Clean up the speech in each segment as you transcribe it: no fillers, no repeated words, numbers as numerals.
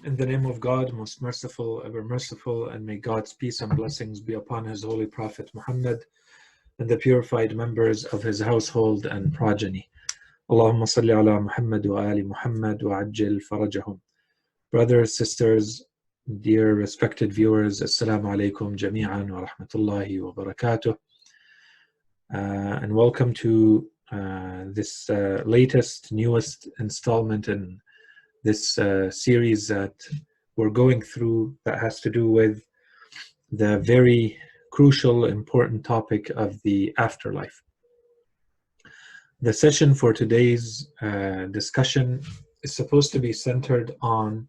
In the name of God, most merciful, ever merciful, and may God's peace and blessings be upon his holy prophet Muhammad and the purified members of his household and progeny. Allahumma salli ala Muhammad wa ali Muhammad wa ajil farajahum. Brothers, sisters, dear respected viewers, Assalamu alaikum jami'an wa rahmatullahi wa barakatuh. And welcome to this latest, newest installment in this series that we're going through that has to do with the very crucial, important topic of the afterlife. The session for today's discussion is supposed to be centered on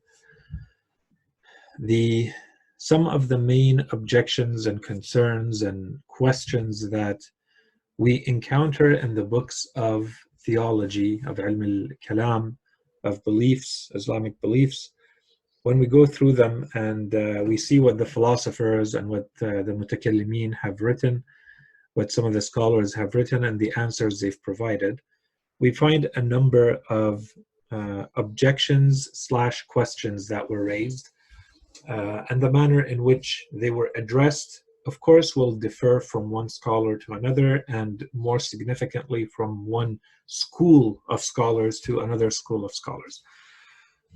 some of the main objections and concerns and questions that we encounter in the books of theology, of al-kalam, of beliefs, Islamic beliefs, when we go through them and we see what the philosophers and what the mutakallimin have written, what some of the scholars have written, and the answers they've provided, we find a number of objections / questions that were raised, and the manner in which they were addressed, of course, will differ from one scholar to another, and more significantly from one school of scholars to another school of scholars.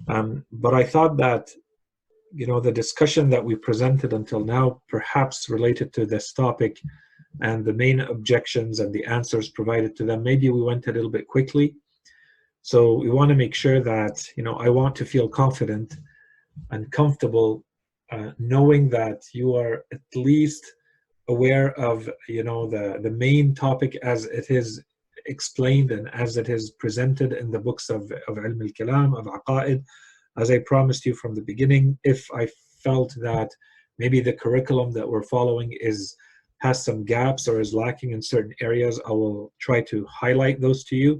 But I thought that, the discussion that we presented until now, perhaps related to this topic and the main objections and the answers provided to them, maybe we went a little bit quickly. So we want to make sure that, I want to feel confident and comfortable knowing that you are at least aware of the main topic as it is explained and as it is presented in the books of Ilm al-Kalam, of Aqa'id. As I promised you from the beginning, if I felt that maybe the curriculum that we're following has some gaps or is lacking in certain areas, I will try to highlight those to you.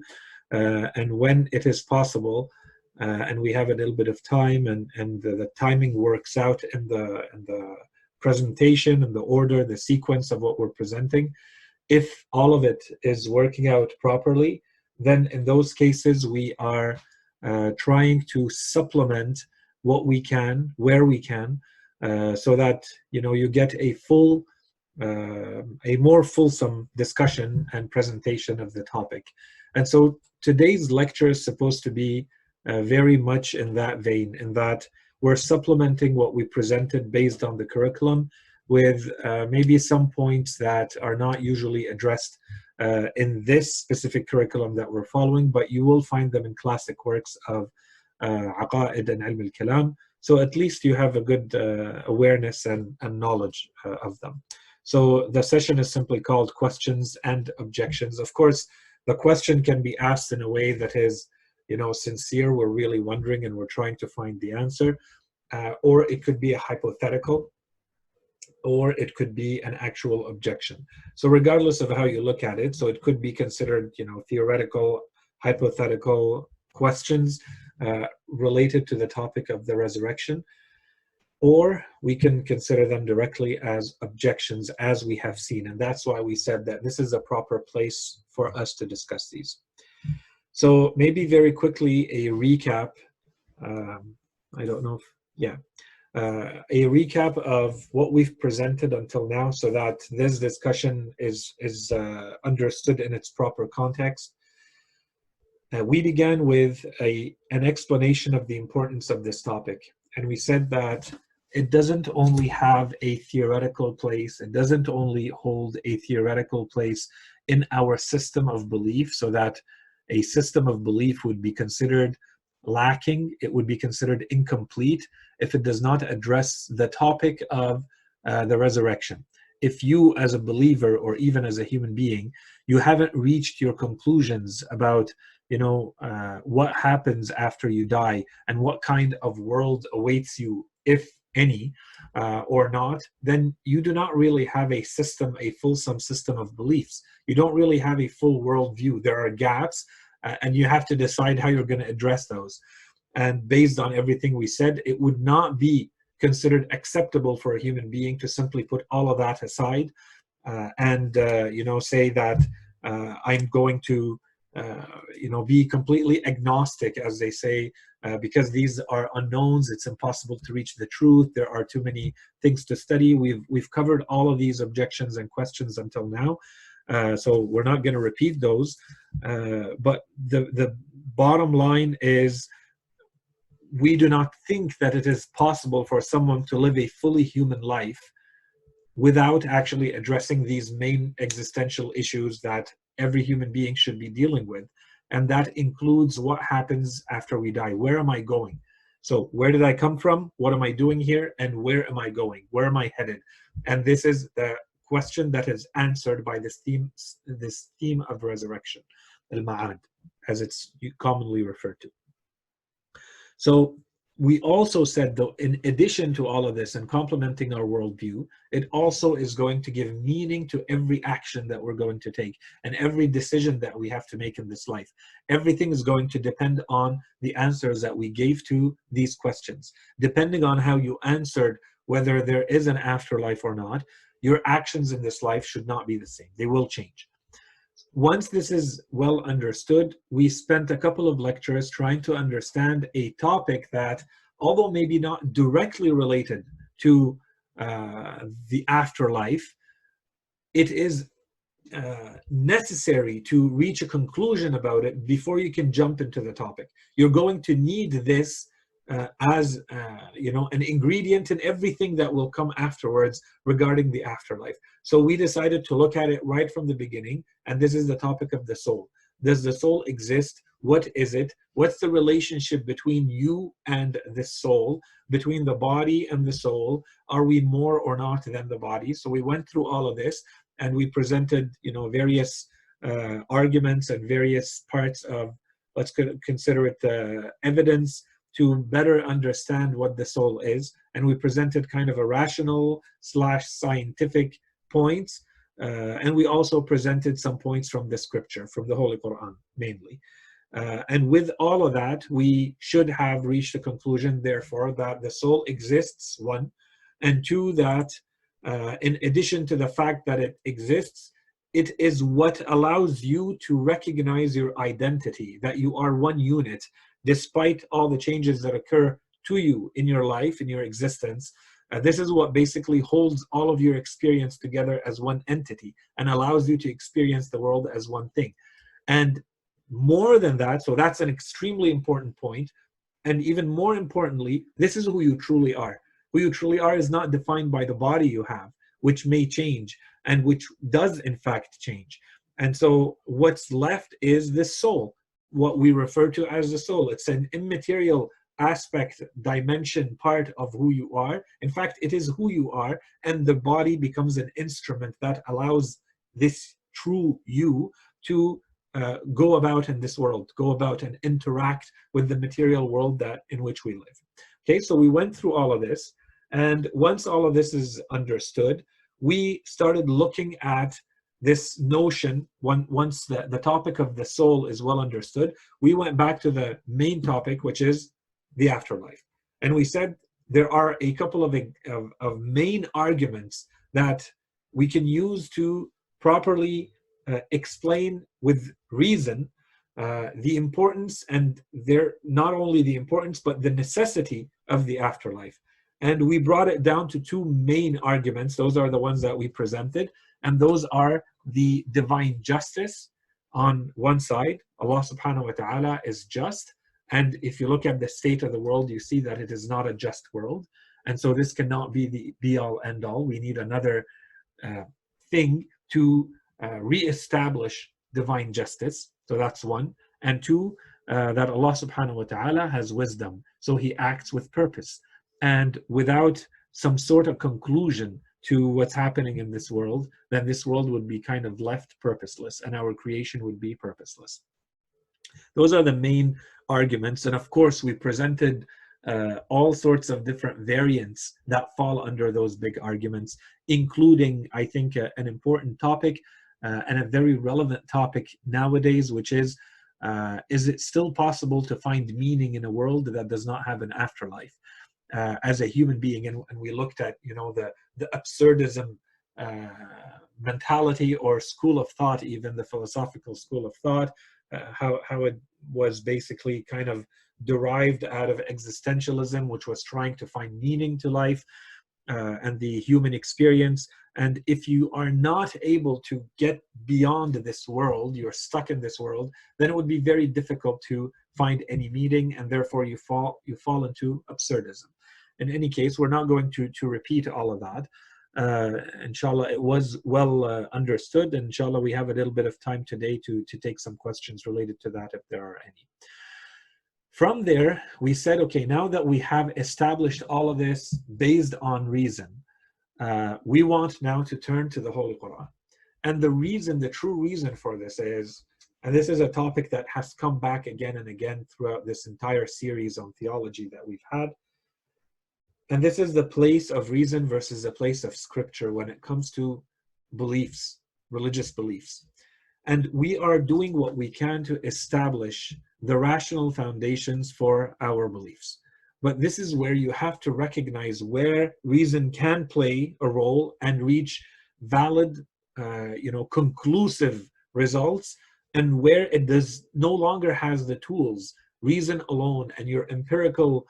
And when it is possible, and we have a little bit of time and the timing works out in the presentation and the order, the sequence of what we're presenting, if all of it is working out properly, then in those cases we are trying to supplement what we can, where we can, so that you get a more fulsome discussion and presentation of the topic. And so today's lecture is supposed to be very much in that vein, in that we're supplementing what we presented based on the curriculum with maybe some points that are not usually addressed in this specific curriculum that we're following, but you will find them in classic works of Aqa'id and Ilm al-Kalam. So at least you have a good awareness and knowledge of them. So the session is simply called Questions and Objections. Of course, the question can be asked in a way that is sincere, we're really wondering and we're trying to find the answer, or it could be a hypothetical, or it could be an actual objection. So regardless of how you look at it, so it could be considered, theoretical, hypothetical questions related to the topic of the resurrection, or we can consider them directly as objections, as we have seen. And that's why we said that this is a proper place for us to discuss these. So maybe very quickly a recap. A recap of what we've presented until now, so that this discussion is understood in its proper context. We began with an explanation of the importance of this topic, and we said that it doesn't only have a theoretical place, it doesn't only hold a theoretical place in our system of belief, so that a system of belief would be considered lacking, it would be considered incomplete if it does not address the topic of the resurrection. If you as a believer, or even as a human being, you haven't reached your conclusions about what happens after you die and what kind of world awaits you, if any, or not, then you do not really have a fulsome system of beliefs. You don't really have a full worldview. There are gaps, and you have to decide how you're going to address those. And based on everything we said, it would not be considered acceptable for a human being to simply put all of that aside and say that I'm going to be completely agnostic, as they say, because these are unknowns. It's impossible to reach the truth. There are too many things to study. We've covered all of these objections and questions until now, so we're not going to repeat those. But the bottom line is, we do not think that it is possible for someone to live a fully human life without actually addressing these main existential issues that every human being should be dealing with. And that includes what happens after we die. Where am I going? So where did I come from? What am I doing here? And where am I going? Where am I headed? And this is the question that is answered by this theme of resurrection, al-ma'ad, as it's commonly referred to. So we also said, though, in addition to all of this and complementing our worldview, it also is going to give meaning to every action that we're going to take and every decision that we have to make in this life. Everything is going to depend on the answers that we gave to these questions. Depending on how you answered whether there is an afterlife or not, your actions in this life should not be the same. They will change. Once this is well understood, we spent a couple of lectures trying to understand a topic that, although maybe not directly related to the afterlife, it is necessary to reach a conclusion about it before you can jump into the topic. You're going to need this as an ingredient in everything that will come afterwards regarding the afterlife. So we decided to look at it right from the beginning, and this is the topic of the soul. Does the soul exist? What is it? What's the relationship between you and the soul, between the body and the soul? Are we more or not than the body? So we went through all of this, and we presented various arguments and various parts of, let's consider it evidence, to better understand what the soul is. And we presented kind of a rational / scientific points. And we also presented some points from the scripture, from the Holy Quran, mainly. And with all of that, we should have reached a conclusion, therefore, that the soul exists, one, and two, that in addition to the fact that it exists, it is what allows you to recognize your identity, that you are one unit, despite all the changes that occur to you in your life, in your existence. This is what basically holds all of your experience together as one entity and allows you to experience the world as one thing. And more than that, so that's an extremely important point. And even more importantly, this is who you truly are. Who you truly are is not defined by the body you have, which may change and which does in fact change. And so what's left is this soul, what we refer to as the soul. It's an immaterial aspect, dimension, part of who you are. In fact, it is who you are, and the body becomes an instrument that allows this true you to go about in this world, go about and interact with the material world in which we live. Okay, so we went through all of this, and once all of this is understood, we started looking at this notion. Once the topic of the soul is well understood, we went back to the main topic, which is the afterlife. And we said there are a couple of main arguments that we can use to properly explain with reason the importance, and not only the importance, but the necessity of the afterlife. And we brought it down to two main arguments. Those are the ones that we presented, and those are the divine justice on one side. Allah subhanahu wa ta'ala is just, and if you look at the state of the world, you see that it is not a just world, and so this cannot be the be-all end-all. We need another thing to re-establish divine justice. So that's one. And two, that Allah subhanahu wa ta'ala has wisdom, so he acts with purpose. And without some sort of conclusion to what's happening in this world, then this world would be kind of left purposeless, and our creation would be purposeless. Those are the main arguments. And of course, we presented all sorts of different variants that fall under those big arguments, including, I think, an important topic and a very relevant topic nowadays, which is it still possible to find meaning in a world that does not have an afterlife? As a human being, and we looked at the absurdism mentality or school of thought, even the philosophical school of thought, how it was basically kind of derived out of existentialism, which was trying to find meaning to life and the human experience. And if you are not able to get beyond this world, you're stuck in this world, then it would be very difficult to find any meaning, and therefore you fall into absurdism. In any case, we're not going to repeat all of that. Inshallah, it was well understood. Inshallah, we have a little bit of time today to take some questions related to that if there are any. From there, we said, okay, now that we have established all of this based on reason, we want now to turn to the Holy Quran. And the reason, the true reason for this is, and this is a topic that has come back again and again throughout this entire series on theology that we've had, and this is the place of reason versus the place of scripture when it comes to beliefs, religious beliefs. And we are doing what we can to establish the rational foundations for our beliefs. But this is where you have to recognize where reason can play a role and reach valid, conclusive results, and where it no longer has the tools. Reason alone and your empirical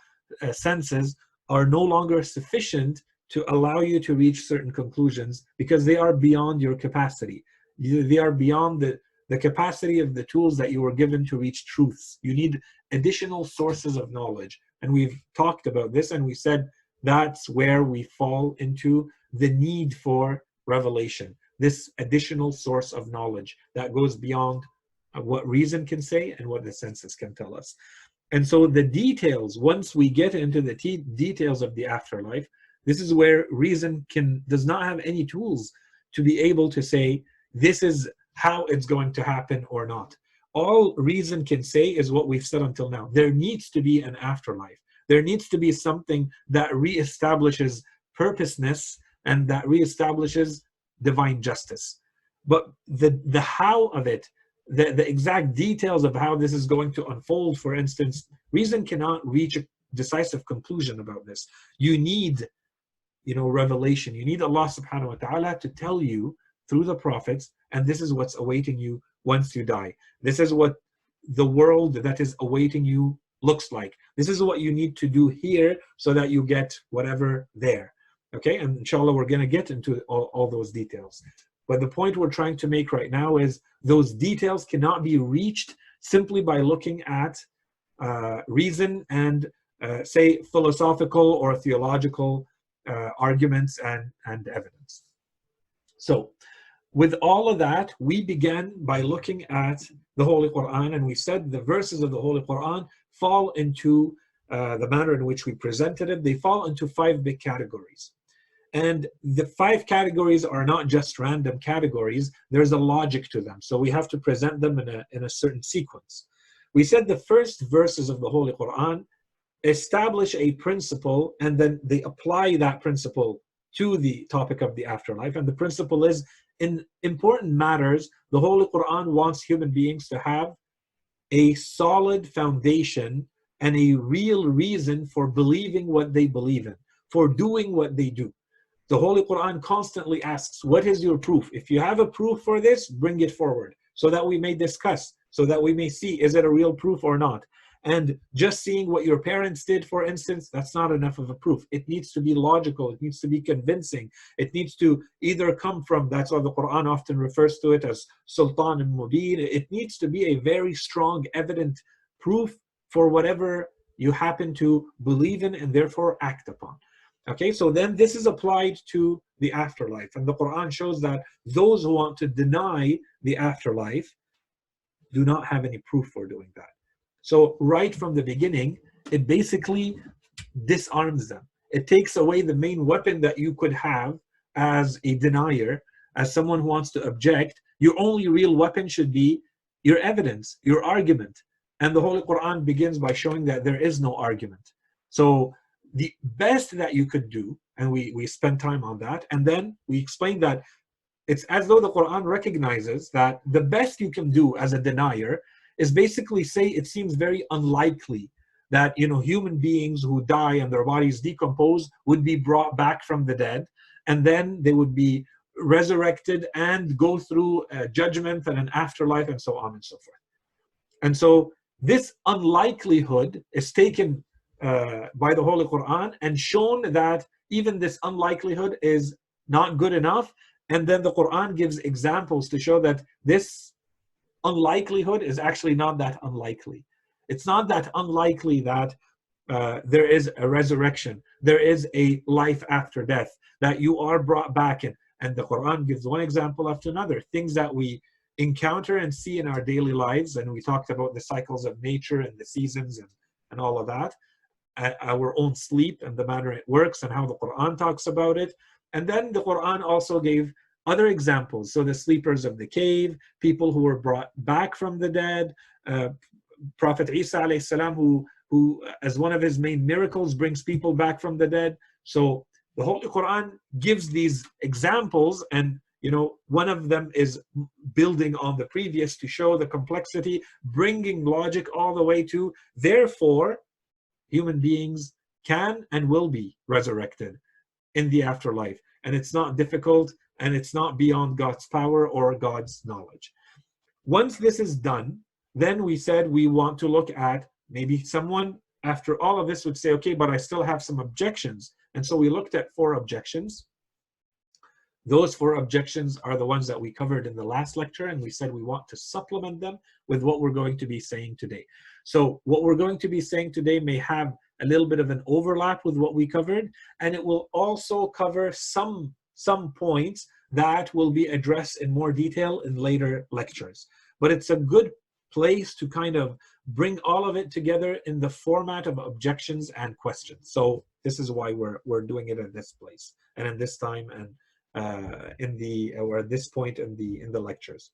senses are no longer sufficient to allow you to reach certain conclusions because they are beyond your capacity. They are beyond the capacity of the tools that you were given to reach truths. You need additional sources of knowledge. And we've talked about this, and we said that's where we fall into the need for revelation, this additional source of knowledge that goes beyond what reason can say and what the senses can tell us. And so the details, once we get into the details of the afterlife, this is where reason does not have any tools to be able to say, this is how it's going to happen or not. All reason can say is what we've said until now. There needs to be an afterlife. There needs to be something that reestablishes purposeness and that reestablishes divine justice. But the how of it, the exact details of how this is going to unfold, for instance, reason cannot reach a decisive conclusion about this. You need, revelation. You need Allah subhanahu wa ta'ala to tell you through the prophets, and this is what's awaiting you once you die. This is what the world that is awaiting you looks like. This is what you need to do here so that you get whatever there. Okay, and inshallah we're going to get into all those details. But the point we're trying to make right now is those details cannot be reached simply by looking at reason and say philosophical or theological arguments and evidence. So with all of that, we began by looking at the Holy Quran, and we said the verses of the Holy Quran fall into the manner in which we presented it. They fall into 5 big categories. And the 5 categories are not just random categories. There's a logic to them. So we have to present them in a certain sequence. We said the first verses of the Holy Quran establish a principle, and then they apply that principle to the topic of the afterlife. And the principle is, in important matters, the Holy Quran wants human beings to have a solid foundation and a real reason for believing what they believe in, for doing what they do. The Holy Quran constantly asks, what is your proof? If you have a proof for this, bring it forward so that we may discuss, so that we may see, is it a real proof or not? And just seeing what your parents did, for instance, that's not enough of a proof. It needs to be logical. It needs to be convincing. It needs to either come from, that's why the Quran often refers to it as Sultan al-Mubin. It needs to be a very strong, evident proof for whatever you happen to believe in and therefore act upon. Okay, so then this is applied to the afterlife. And the Quran shows that those who want to deny the afterlife do not have any proof for doing that. So right from the beginning, it basically disarms them. It takes away the main weapon that you could have as a denier, as someone who wants to object. Your only real weapon should be your evidence, your argument. And the Holy Quran begins by showing that there is no argument. So the best that you could do, and we spend time on that, and then we explain that it's as though the Quran recognizes that the best you can do as a denier is basically say it seems very unlikely that human beings who die and their bodies decompose would be brought back from the dead, and then they would be resurrected and go through a judgment and an afterlife and so on and so forth. And so this unlikelihood is taken by the Holy Quran and shown that even this unlikelihood is not good enough. And then the Quran gives examples to show that this unlikelihood is actually not that unlikely. It's not that unlikely that there is a resurrection, there is a life after death, that you are brought back in. And the Quran gives one example after another, things that we encounter and see in our daily lives. And we talked about the cycles of nature and the seasons and all of that, our own sleep and the manner it works and how the Quran talks about it. And then the Quran also gave other examples. So the sleepers of the cave, people who were brought back from the dead, Prophet Isa alayhi salam, who as one of his main miracles brings people back from the dead. So the Holy Quran gives these examples, and one of them is building on the previous to show the complexity, bringing logic all the way to, therefore, human beings can and will be resurrected in the afterlife. And it's not difficult, and it's not beyond God's power or God's knowledge. Once this is done, then we said we want to look at, maybe someone after all of this would say, okay, but I still have some objections. And so we looked at 4 objections. Those 4 objections are the ones that we covered in the last lecture, and we said we want to supplement them with what we're going to be saying today. So what we're going to be saying today may have a little bit of an overlap with what we covered, and it will also cover some points that will be addressed in more detail in later lectures. But it's a good place to kind of bring all of it together in the format of objections and questions. So this is why we're doing it at this place and in this time and at this point in the lectures.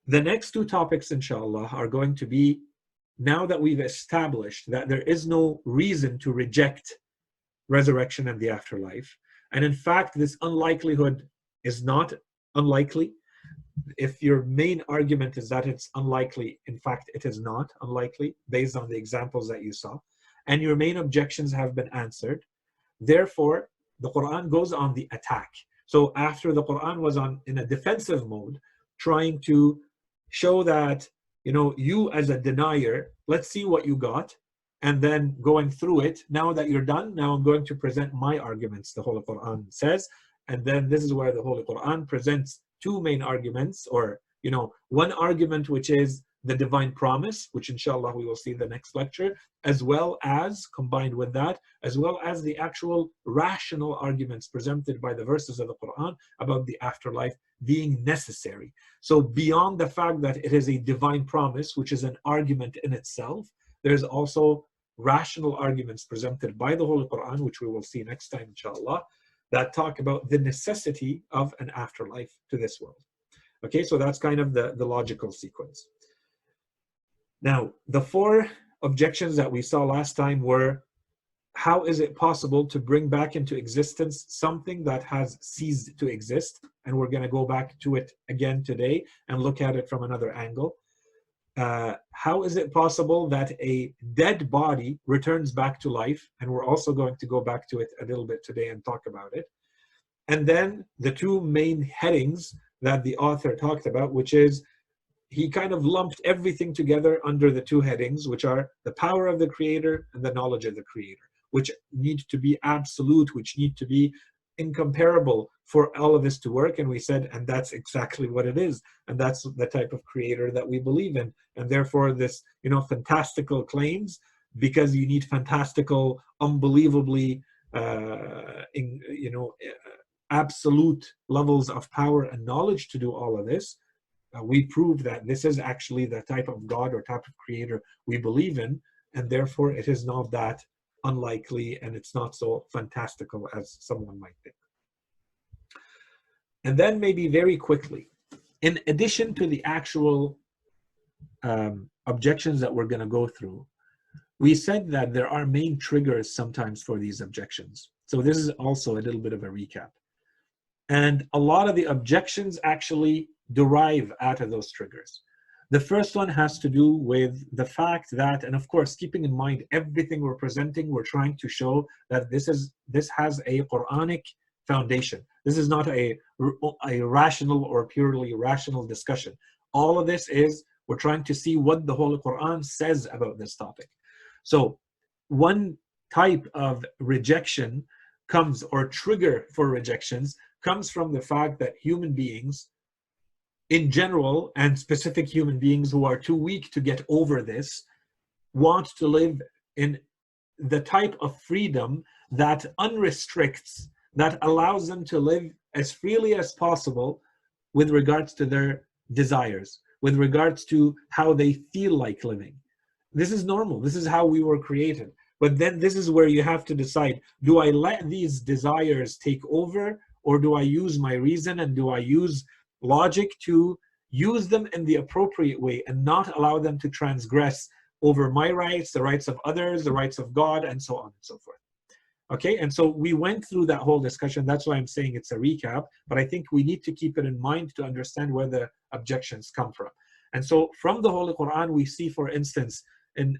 The next 2 topics, inshallah, are going to be, now that we've established that there is no reason to reject resurrection and the afterlife, and in fact this unlikelihood is not unlikely. If your main argument is that it's unlikely, in fact it is not unlikely based on the examples that you saw, and your main objections have been answered, therefore the Quran goes on the attack. So after the Quran was in a defensive mode, trying to show that, you as a denier, let's see what you got, and then going through it, now that you're done, now I'm going to present my arguments, the Holy Quran says. And then this is where the Holy Quran presents 2 main arguments, or one argument which is the divine promise, which inshallah we will see in the next lecture, as well as, combined with that, as well as the actual rational arguments presented by the verses of the Quran about the afterlife being necessary. So beyond the fact that it is a divine promise, which is an argument in itself, there's also rational arguments presented by the Holy Quran, which we will see next time inshallah, that talk about the necessity of an afterlife to this world. Okay, so that's kind of the logical sequence. Now, the 4 objections that we saw last time were, how is it possible to bring back into existence something that has ceased to exist? And we're going to go back to it again today and look at it from another angle. How is it possible that a dead body returns back to life? And we're also going to go back to it a little bit today and talk about it. And then the 2 main headings that the author talked about, which is, he kind of lumped everything together under the 2 headings, which are the power of the Creator and the knowledge of the Creator, which need to be absolute, which need to be incomparable for all of this to work. And we said, and that's exactly what it is. And that's the type of Creator that we believe in. And therefore this, fantastical claims, because you need fantastical, unbelievably, absolute levels of power and knowledge to do all of this. We prove that this is actually the type of God or type of Creator we believe in, and therefore it is not that unlikely and it's not so fantastical as someone might think. And then maybe very quickly, in addition to the actual objections that we're going to go through, we said that there are main triggers sometimes for these objections. So this is also a little bit of a recap. And a lot of the objections actually derive out of those triggers. The first one has to do with the fact that, and of course, keeping in mind everything we're presenting, we're trying to show that this has a Quranic foundation. This is not a rational or purely rational discussion. All of this is, We're trying to see what the Holy Quran says about this topic. So one type of rejection comes, or trigger for rejections, comes from the fact that human beings in general, and specific human beings who are too weak to get over this, want to live in the type of freedom that unrestricts, that allows them to live as freely as possible with regards to their desires, with regards to how they feel like living. This is normal. This is how we were created. But then this is where you have to decide, do I let these desires take over, or do I use my reason and do I use logic to use them in the appropriate way and not allow them to transgress over my rights, the rights of others, the rights of God, and so on and so forth. Okay, and so we went through that whole discussion. That's why I'm saying it's a recap, but I think we need to keep it in mind to understand where the objections come from. And so from the Holy Quran, we see, for instance, in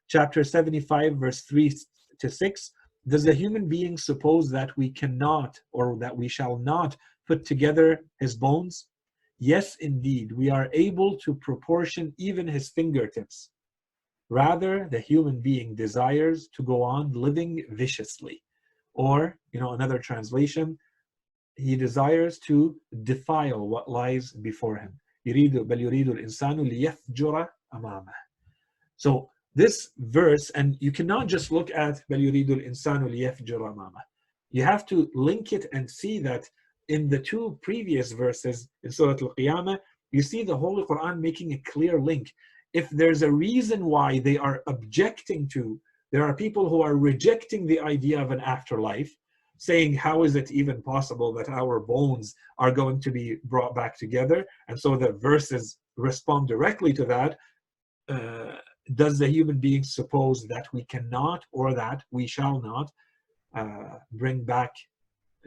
chapter 75, verse 3 to 6, does the human being suppose that we cannot, or that we shall not, put together his bones? Yes, indeed, we are able to proportion even his fingertips. Rather, the human being desires to go on living viciously. Or, another translation, he desires to defile what lies before him. بَلْ يُرِيدُ الْإِنسَانُ لِيَفْجُرَ أَمَامَهُ. So this verse, and you cannot just look at بَلْ يُرِيدُ الْإِنسَانُ لِيَفْجُرَ أَمَامَهُ. You have to link it and see that in the two previous verses in Surah Al-Qiyamah, you see the Holy Quran making a clear link. If there's a reason why they are objecting to, there are people who are rejecting the idea of an afterlife, saying, how is it even possible that our bones are going to be brought back together? And so the verses respond directly to that. Does the human being suppose that we cannot, or that we shall not bring back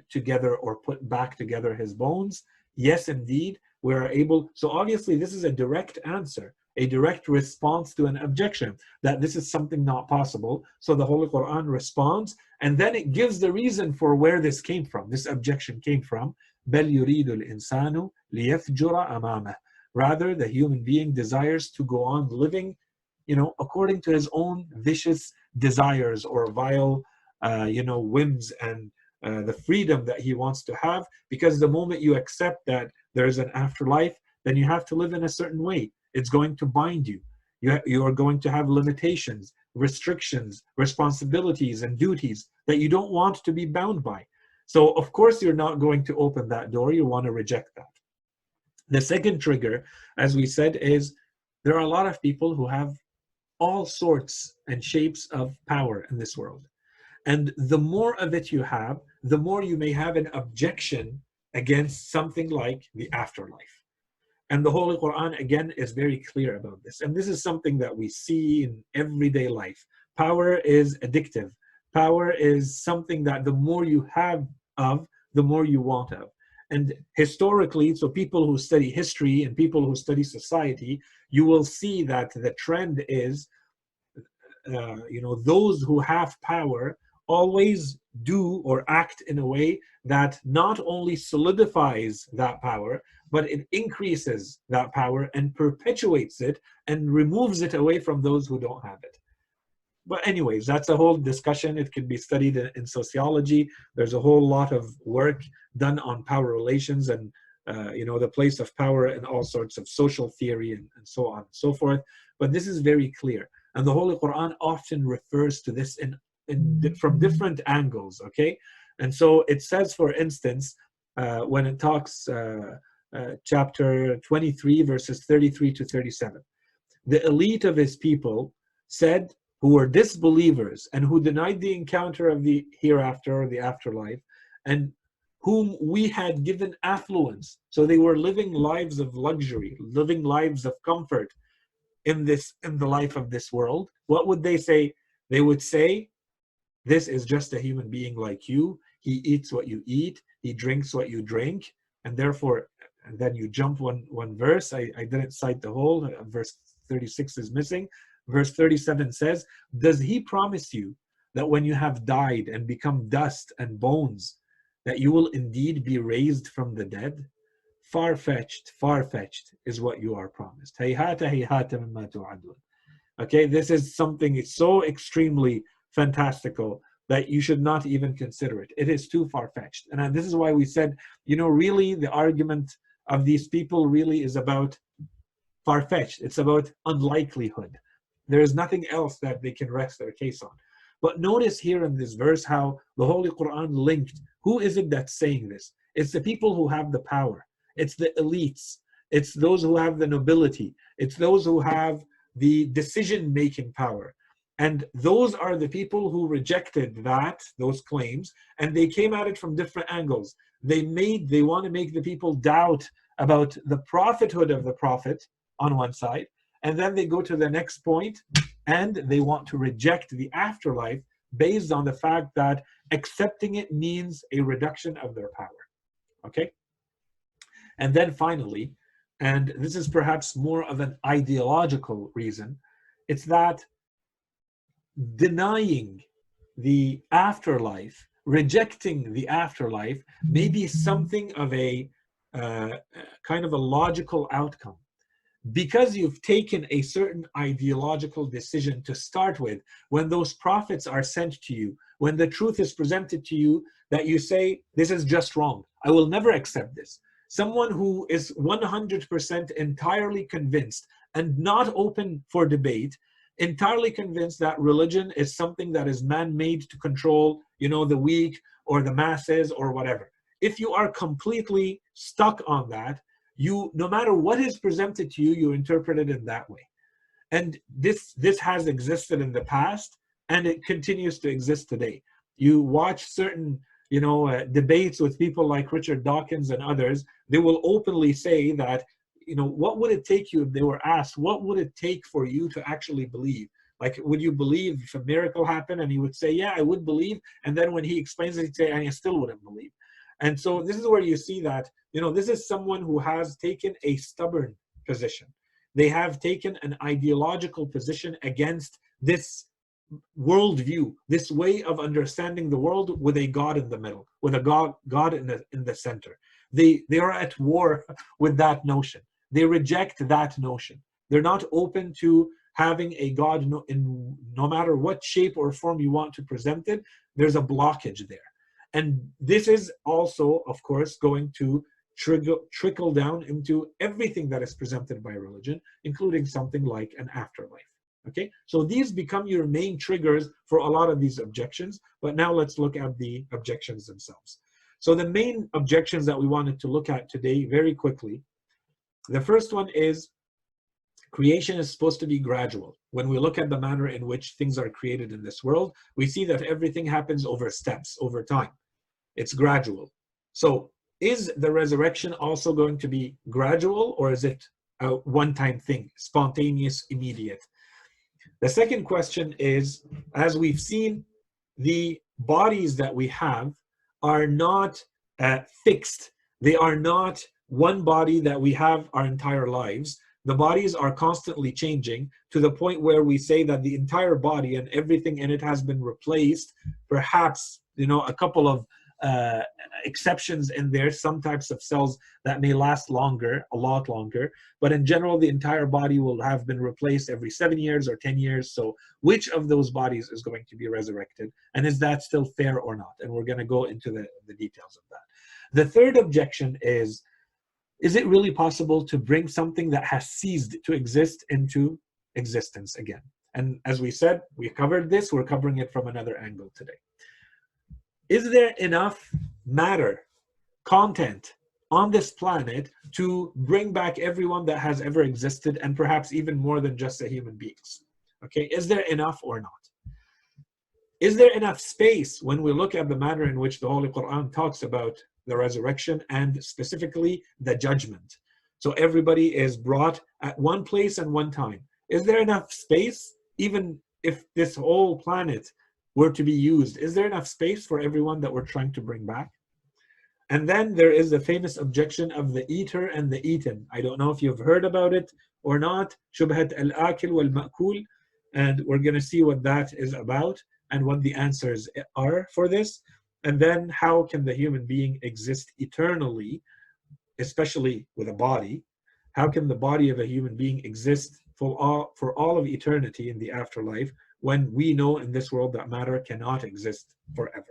together or put back together his bones? Yes, indeed, we are able. So obviously this is a direct answer, a direct response to an objection, that this is something not possible. So the Holy Quran responds, and then it gives the reason for where this came from, this objection came from. بَلْ يُرِيدُ الْإِنسَانُ لِيَفْجُرَ أَمَامَهُ. Rather, the human being desires to go on living, according to his own vicious desires or vile, whims, and the freedom that he wants to have. Because the moment you accept that there's an afterlife, then you have to live in a certain way. It's going to bind you. You are going to have limitations, restrictions, responsibilities, and duties that you don't want to be bound by. So of course you're not going to open that door. You want to reject that. The second trigger, as we said, is there are a lot of people who have all sorts and shapes of power in this world. And the more of it you have, the more you may have an objection against something like the afterlife. And the Holy Quran, again, is very clear about this. And this is something that we see in everyday life. Power is addictive. Power is something that the more you have of, the more you want of. And historically, so people who study history and people who study society, you will see that the trend is, those who have power always do or act in a way that not only solidifies that power, but it increases that power and perpetuates it and removes it away from those who don't have it. But anyways, that's a whole discussion. It can be studied in sociology. There's a whole lot of work done on power relations and the place of power in all sorts of social theory and so on and so forth. But this is very clear. And the Holy Quran often refers to this from different angles, okay? And so it says, for instance, when it talks, chapter 23, verses 33 to 37, the elite of his people said, who were disbelievers and who denied the encounter of the hereafter or the afterlife, and whom we had given affluence. So they were living lives of luxury, living lives of comfort in the life of this world. What would they say? They would say, this is just a human being like you. He eats what you eat. He drinks what you drink. And therefore, and then you jump one verse. I didn't cite the whole. Verse 36 is missing. Verse 37 says, does he promise you that when you have died and become dust and bones, that you will indeed be raised from the dead? far-fetched, far-fetched is what you are promised. Hayhata hayhata mimma tu'adun. Okay, this is something, it's so extremely fantastical that you should not even consider it. It is too far-fetched. And this is why we said, you know, really the argument of these people really is about far-fetched. It's about unlikelihood. There is nothing else that they can rest their case on. But notice here in this verse how the Holy Quran linked. Who is it that's saying this? It's the people who have the power. It's the elites. It's those who have the nobility. It's those who have the decision-making power. And those are the people who rejected those claims, and they came at it from different angles. They want to make the people doubt about the prophethood of the prophet on one side, and then they go to the next point, and they want to reject the afterlife based on the fact that accepting it means a reduction of their power. Okay? And then finally, and this is perhaps more of an ideological reason, it's that denying the afterlife, rejecting the afterlife, may be something of a kind of a logical outcome. Because you've taken a certain ideological decision to start with, when those prophets are sent to you, when the truth is presented to you, that you say, this is just wrong. I will never accept this. Someone who is 100% entirely convinced and not open for debate, entirely convinced that religion is something that is man-made to control, you know, the weak or the masses or whatever. If you are completely stuck on that, no matter what is presented to you, you interpret it in that way. And this has existed in the past, and it continues to exist today. You watch certain, you know, debates with people like Richard Dawkins and others, they will openly say that, you know, what would it take you, if they were asked, what would it take for you to actually believe? Like, would you believe if a miracle happened? And he would say, yeah, I would believe. And then when he explains it, he'd say, I still wouldn't believe. And so this is where you see that, you know, this is someone who has taken a stubborn position. They have taken an ideological position against this worldview, this way of understanding the world with a God in the middle, with a God in the center. They are at war with that notion. They reject that notion. They're not open to having a God in no matter what shape or form you want to present it. There's a blockage there. And this is also, of course, going to trickle down into everything that is presented by religion, including something like an afterlife. Okay, so these become your main triggers for a lot of these objections. But now let's look at the objections themselves. So the main objections that we wanted to look at today very quickly, the first one is creation is supposed to be gradual. When we look at the manner in which things are created in this world, we see that everything happens over steps, over time. It's gradual. So is the resurrection also going to be gradual, or is it a one-time thing, spontaneous, immediate? The second question is, as we've seen, the bodies that we have are not fixed. They are not one body that we have our entire lives. The bodies are constantly changing to the point where we say that the entire body and everything in it has been replaced. Perhaps, you know, a couple of exceptions in there, some types of cells that may last longer, a lot longer, but in general the entire body will have been replaced every 7 years or 10 years. So which of those bodies is going to be resurrected, and is that still fair or not? And we're going to go into the details of that. The third objection is it really possible to bring something that has ceased to exist into existence again? And as we said, we covered this, we're covering it from another angle today. Is there enough matter, content on this planet to bring back everyone that has ever existed, and perhaps even more than just the human beings? Okay, is there enough or not? Is there enough space when we look at the manner in which the Holy Quran talks about the resurrection and specifically the judgment? So everybody is brought at one place and one time. Is there enough space, even if this whole planet were to be used? Is there enough space for everyone that we're trying to bring back? And then there is the famous objection of the eater and the eaten. I don't know if you've heard about it or not. Shubhat al-akil wal-ma'kul. And we're going to see what that is about and what the answers are for this. And then how can the human being exist eternally especially with a body, how can the body of a human being exist for all of eternity in the afterlife when we know in this world that matter cannot exist forever?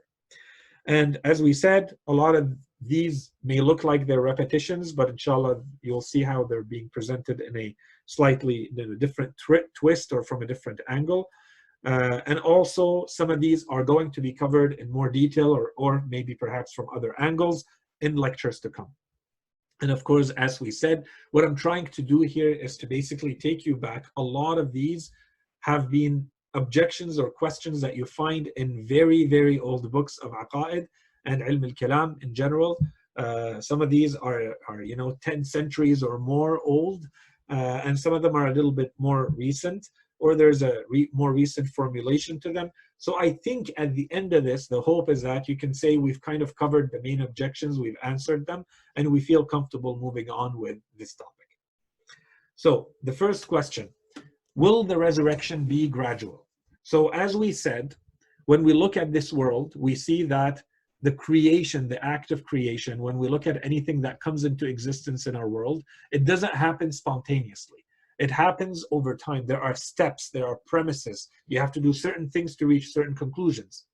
And as we said, a lot of these may look like they're repetitions, but inshallah, you'll see how they're being presented in a slightly different twist or from a different angle. And also, some of these are going to be covered in more detail or maybe perhaps from other angles in lectures to come. And of course, as we said, what I'm trying to do here is to basically take you back. A lot of these have been objections or questions that you find in very, very old books of aqa'id and ilm al-kalam in general. Some of these are 10 centuries or more old, and some of them are a little bit more recent, or there's a more recent formulation to them. So I think at the end of this, the hope is that you can say we've kind of covered the main objections, we've answered them, and we feel comfortable moving on with this topic. So the first question, will the resurrection be gradual? So as we said, when we look at this world, we see that the creation, the act of creation, when we look at anything that comes into existence in our world, it doesn't happen spontaneously. It happens over time. There are steps, there are premises. You have to do certain things to reach certain conclusions.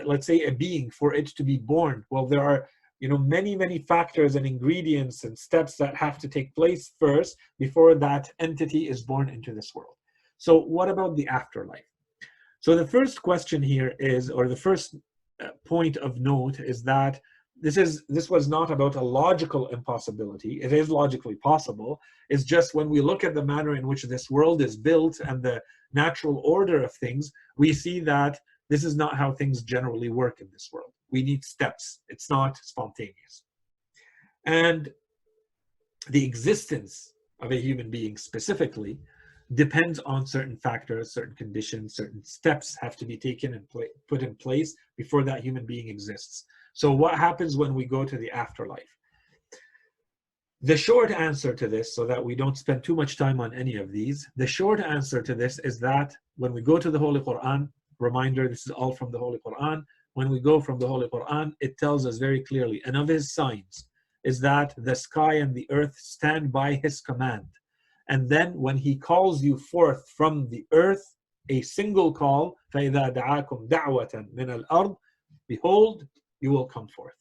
Let's say a being, for it to be born, well, there are many, many factors and ingredients and steps that have to take place first before that entity is born into this world. So what about the afterlife? So the first question here is, or the first point of note is that this was not about a logical impossibility. It is logically possible. It's just when we look at the manner in which this world is built and the natural order of things, we see that this is not how things generally work in this world. We need steps. It's not spontaneous. And the existence of a human being specifically depends on certain factors, certain conditions, certain steps have to be taken and put in place before that human being exists. So what happens when we go to the afterlife? The short answer to this, so that we don't spend too much time on any of these, the short answer to this is that when we go to the Holy Quran, reminder, this is all from the Holy Quran, when we go from the Holy Quran, it tells us very clearly, and of his signs is that the sky and the earth stand by his command. And then when he calls you forth from the earth, a single call, فَإِذَا دَعَاكُمْ دَعْوَةً مِنَ الْأَرْضِ, behold, you will come forth.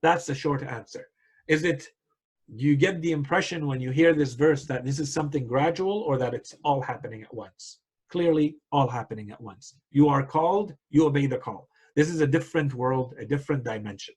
That's the short answer. Do you get the impression when you hear this verse that this is something gradual or that it's all happening at once? Clearly, all happening at once. You are called, you obey the call. This is a different world, a different dimension.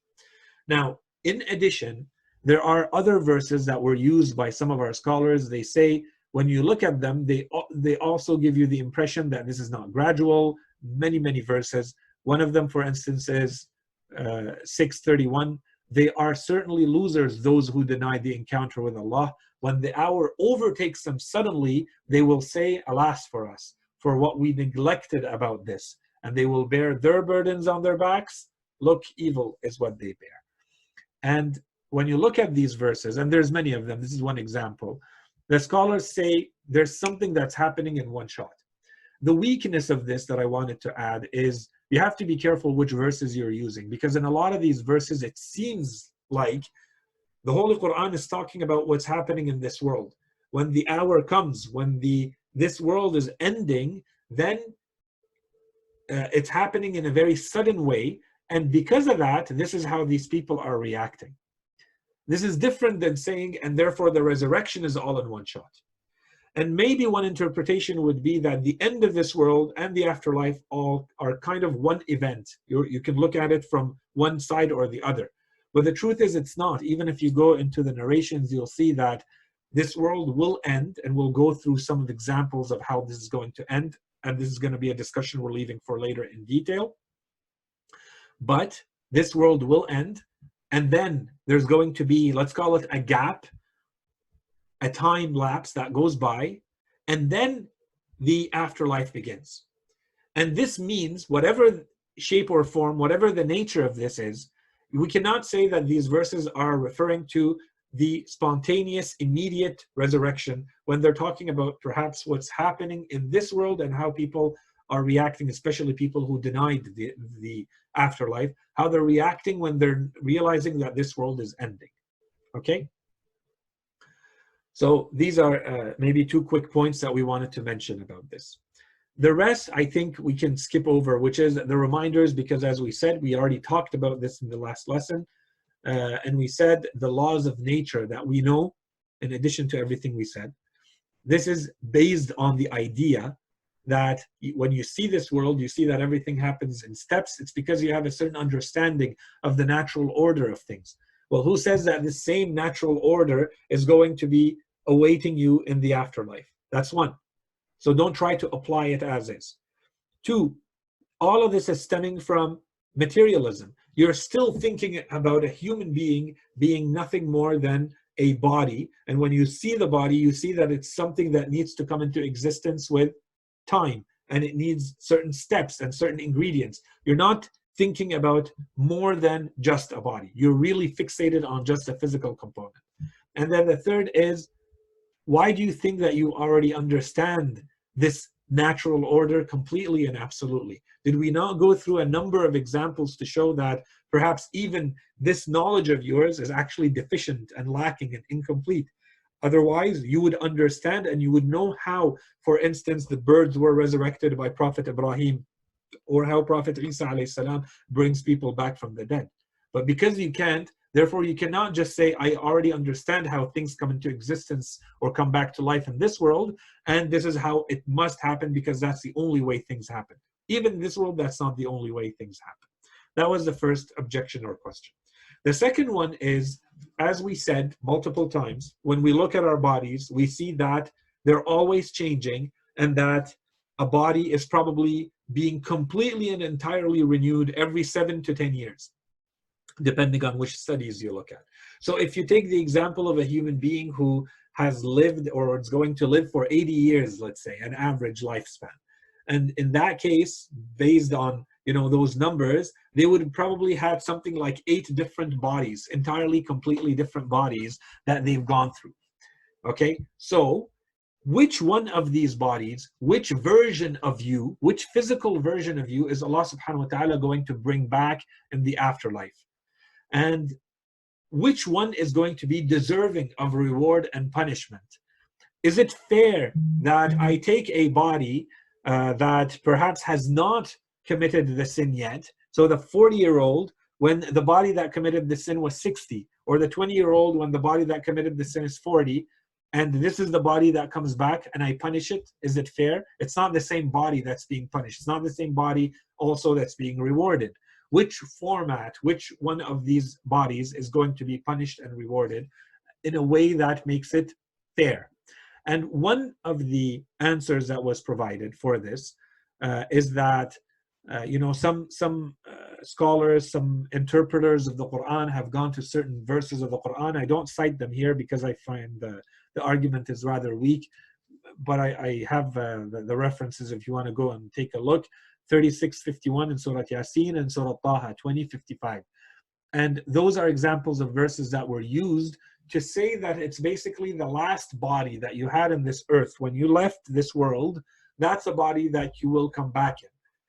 Now, in addition, there are other verses that were used by some of our scholars. They say, when you look at them, they also give you the impression that this is not gradual. Many, many verses. One of them, for instance, is 6:31. They are certainly losers, those who deny the encounter with Allah. When the hour overtakes them suddenly, they will say, alas for us, for what we neglected about this. And they will bear their burdens on their backs. Look, evil is what they bear. And when you look at these verses, and there's many of them, this is one example, the scholars say there's something that's happening in one shot. The weakness of this that I wanted to add is you have to be careful which verses you're using, because in a lot of these verses, it seems like the Holy Quran is talking about what's happening in this world. When the hour comes, when this world is ending, then it's happening in a very sudden way. And because of that, this is how these people are reacting. This is different than saying, and therefore the resurrection is all in one shot. And maybe one interpretation would be that the end of this world and the afterlife all are kind of one event. You can look at it from one side or the other. But the truth is it's not. Even if you go into the narrations, you'll see that this world will end, and we'll go through some of the examples of how this is going to end. And this is going to be a discussion we're leaving for later in detail. But this world will end, and then there's going to be, let's call it a gap, a time lapse that goes by, and then the afterlife begins. And this means whatever shape or form, whatever the nature of this is, we cannot say that these verses are referring to the spontaneous, immediate resurrection when they're talking about perhaps what's happening in this world and how people are reacting, especially people who denied the afterlife, how they're reacting when they're realizing that this world is ending. Okay? So these are maybe 2 quick points that we wanted to mention about this. The rest, I think we can skip over, which is the reminders, because as we said, we already talked about this in the last lesson. And we said the laws of nature that we know, in addition to everything we said, this is based on the idea that when you see this world, you see that everything happens in steps. It's because you have a certain understanding of the natural order of things. Well, who says that the same natural order is going to be awaiting you in the afterlife? That's one. So don't try to apply it as is. 2, all of this is stemming from materialism. You're still thinking about a human being being nothing more than a body. And when you see the body, you see that it's something that needs to come into existence with time, and it needs certain steps and certain ingredients. You're not thinking about more than just a body. You're really fixated on just a physical component. And then the third is, why do you think that you already understand this natural order completely and absolutely? Did we not go through a number of examples to show that perhaps even this knowledge of yours is actually deficient and lacking and incomplete? Otherwise, you would understand and you would know how, for instance, the birds were resurrected by Prophet Ibrahim, or how Prophet Isa alayhi salam brings people back from the dead. But because you can't, therefore you cannot just say, I already understand how things come into existence or come back to life in this world, and this is how it must happen because that's the only way things happen. Even in this world, that's not the only way things happen. That was the first objection or question. The second one is, as we said multiple times, when we look at our bodies, we see that they're always changing, and that a body is probably being completely and entirely renewed every 7 to 10 years, depending on which studies you look at. So if you take the example of a human being who has lived or is going to live for 80 years, let's say, an average lifespan, and in that case, based on those numbers, they would probably have something like 8 different bodies, entirely, completely different bodies that they've gone through. Okay, so which one of these bodies, which version of you, which physical version of you is Allah subhanahu wa ta'ala going to bring back in the afterlife? And which one is going to be deserving of reward and punishment? Is it fair that I take a body that perhaps has not committed the sin yet, so the 40-year-old, when the body that committed the sin was 60, or the 20-year-old when the body that committed the sin is 40, and this is the body that comes back and I punish it? Is it fair? It's not the same body that's being punished. It's not the same body also that's being rewarded. Which format, which one of these bodies is going to be punished and rewarded in a way that makes it fair? And one of the answers that was provided for this is that some scholars, some interpreters of the Quran have gone to certain verses of the Quran. I don't cite them here because I find the argument is rather weak, but I have the references if you want to go and take a look. 36:51 in Surah Yasin and Surah Taha 20:55. And those are examples of verses that were used to say that it's basically the last body that you had in this earth. When you left this world, that's a body that you will come back in.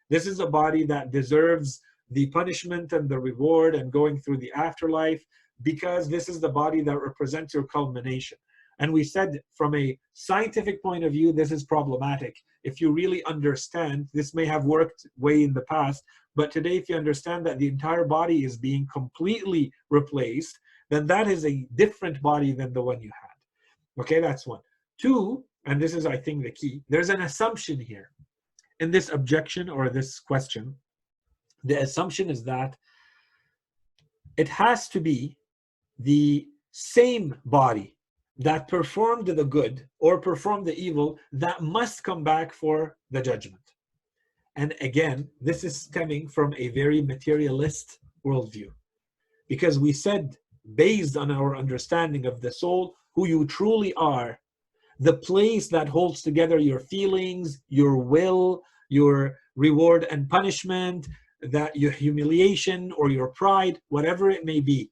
This is a body that deserves the punishment and the reward and going through the afterlife, because this is the body that represents your culmination. And we said from a scientific point of view, this is problematic. If you really understand, this may have worked way in the past, but today if you understand that the entire body is being completely replaced, then that is a different body than the one you had. Okay, that's one. 2, and this is I think the key, there's an assumption here. In this objection or this question, the assumption is that it has to be the same body that performed the good or performed the evil that must come back for the judgment. And again, this is stemming from a very materialist worldview, because we said, based on our understanding of the soul, who you truly are, the place that holds together your feelings, your will, your reward and punishment, that your humiliation or your pride, whatever it may be,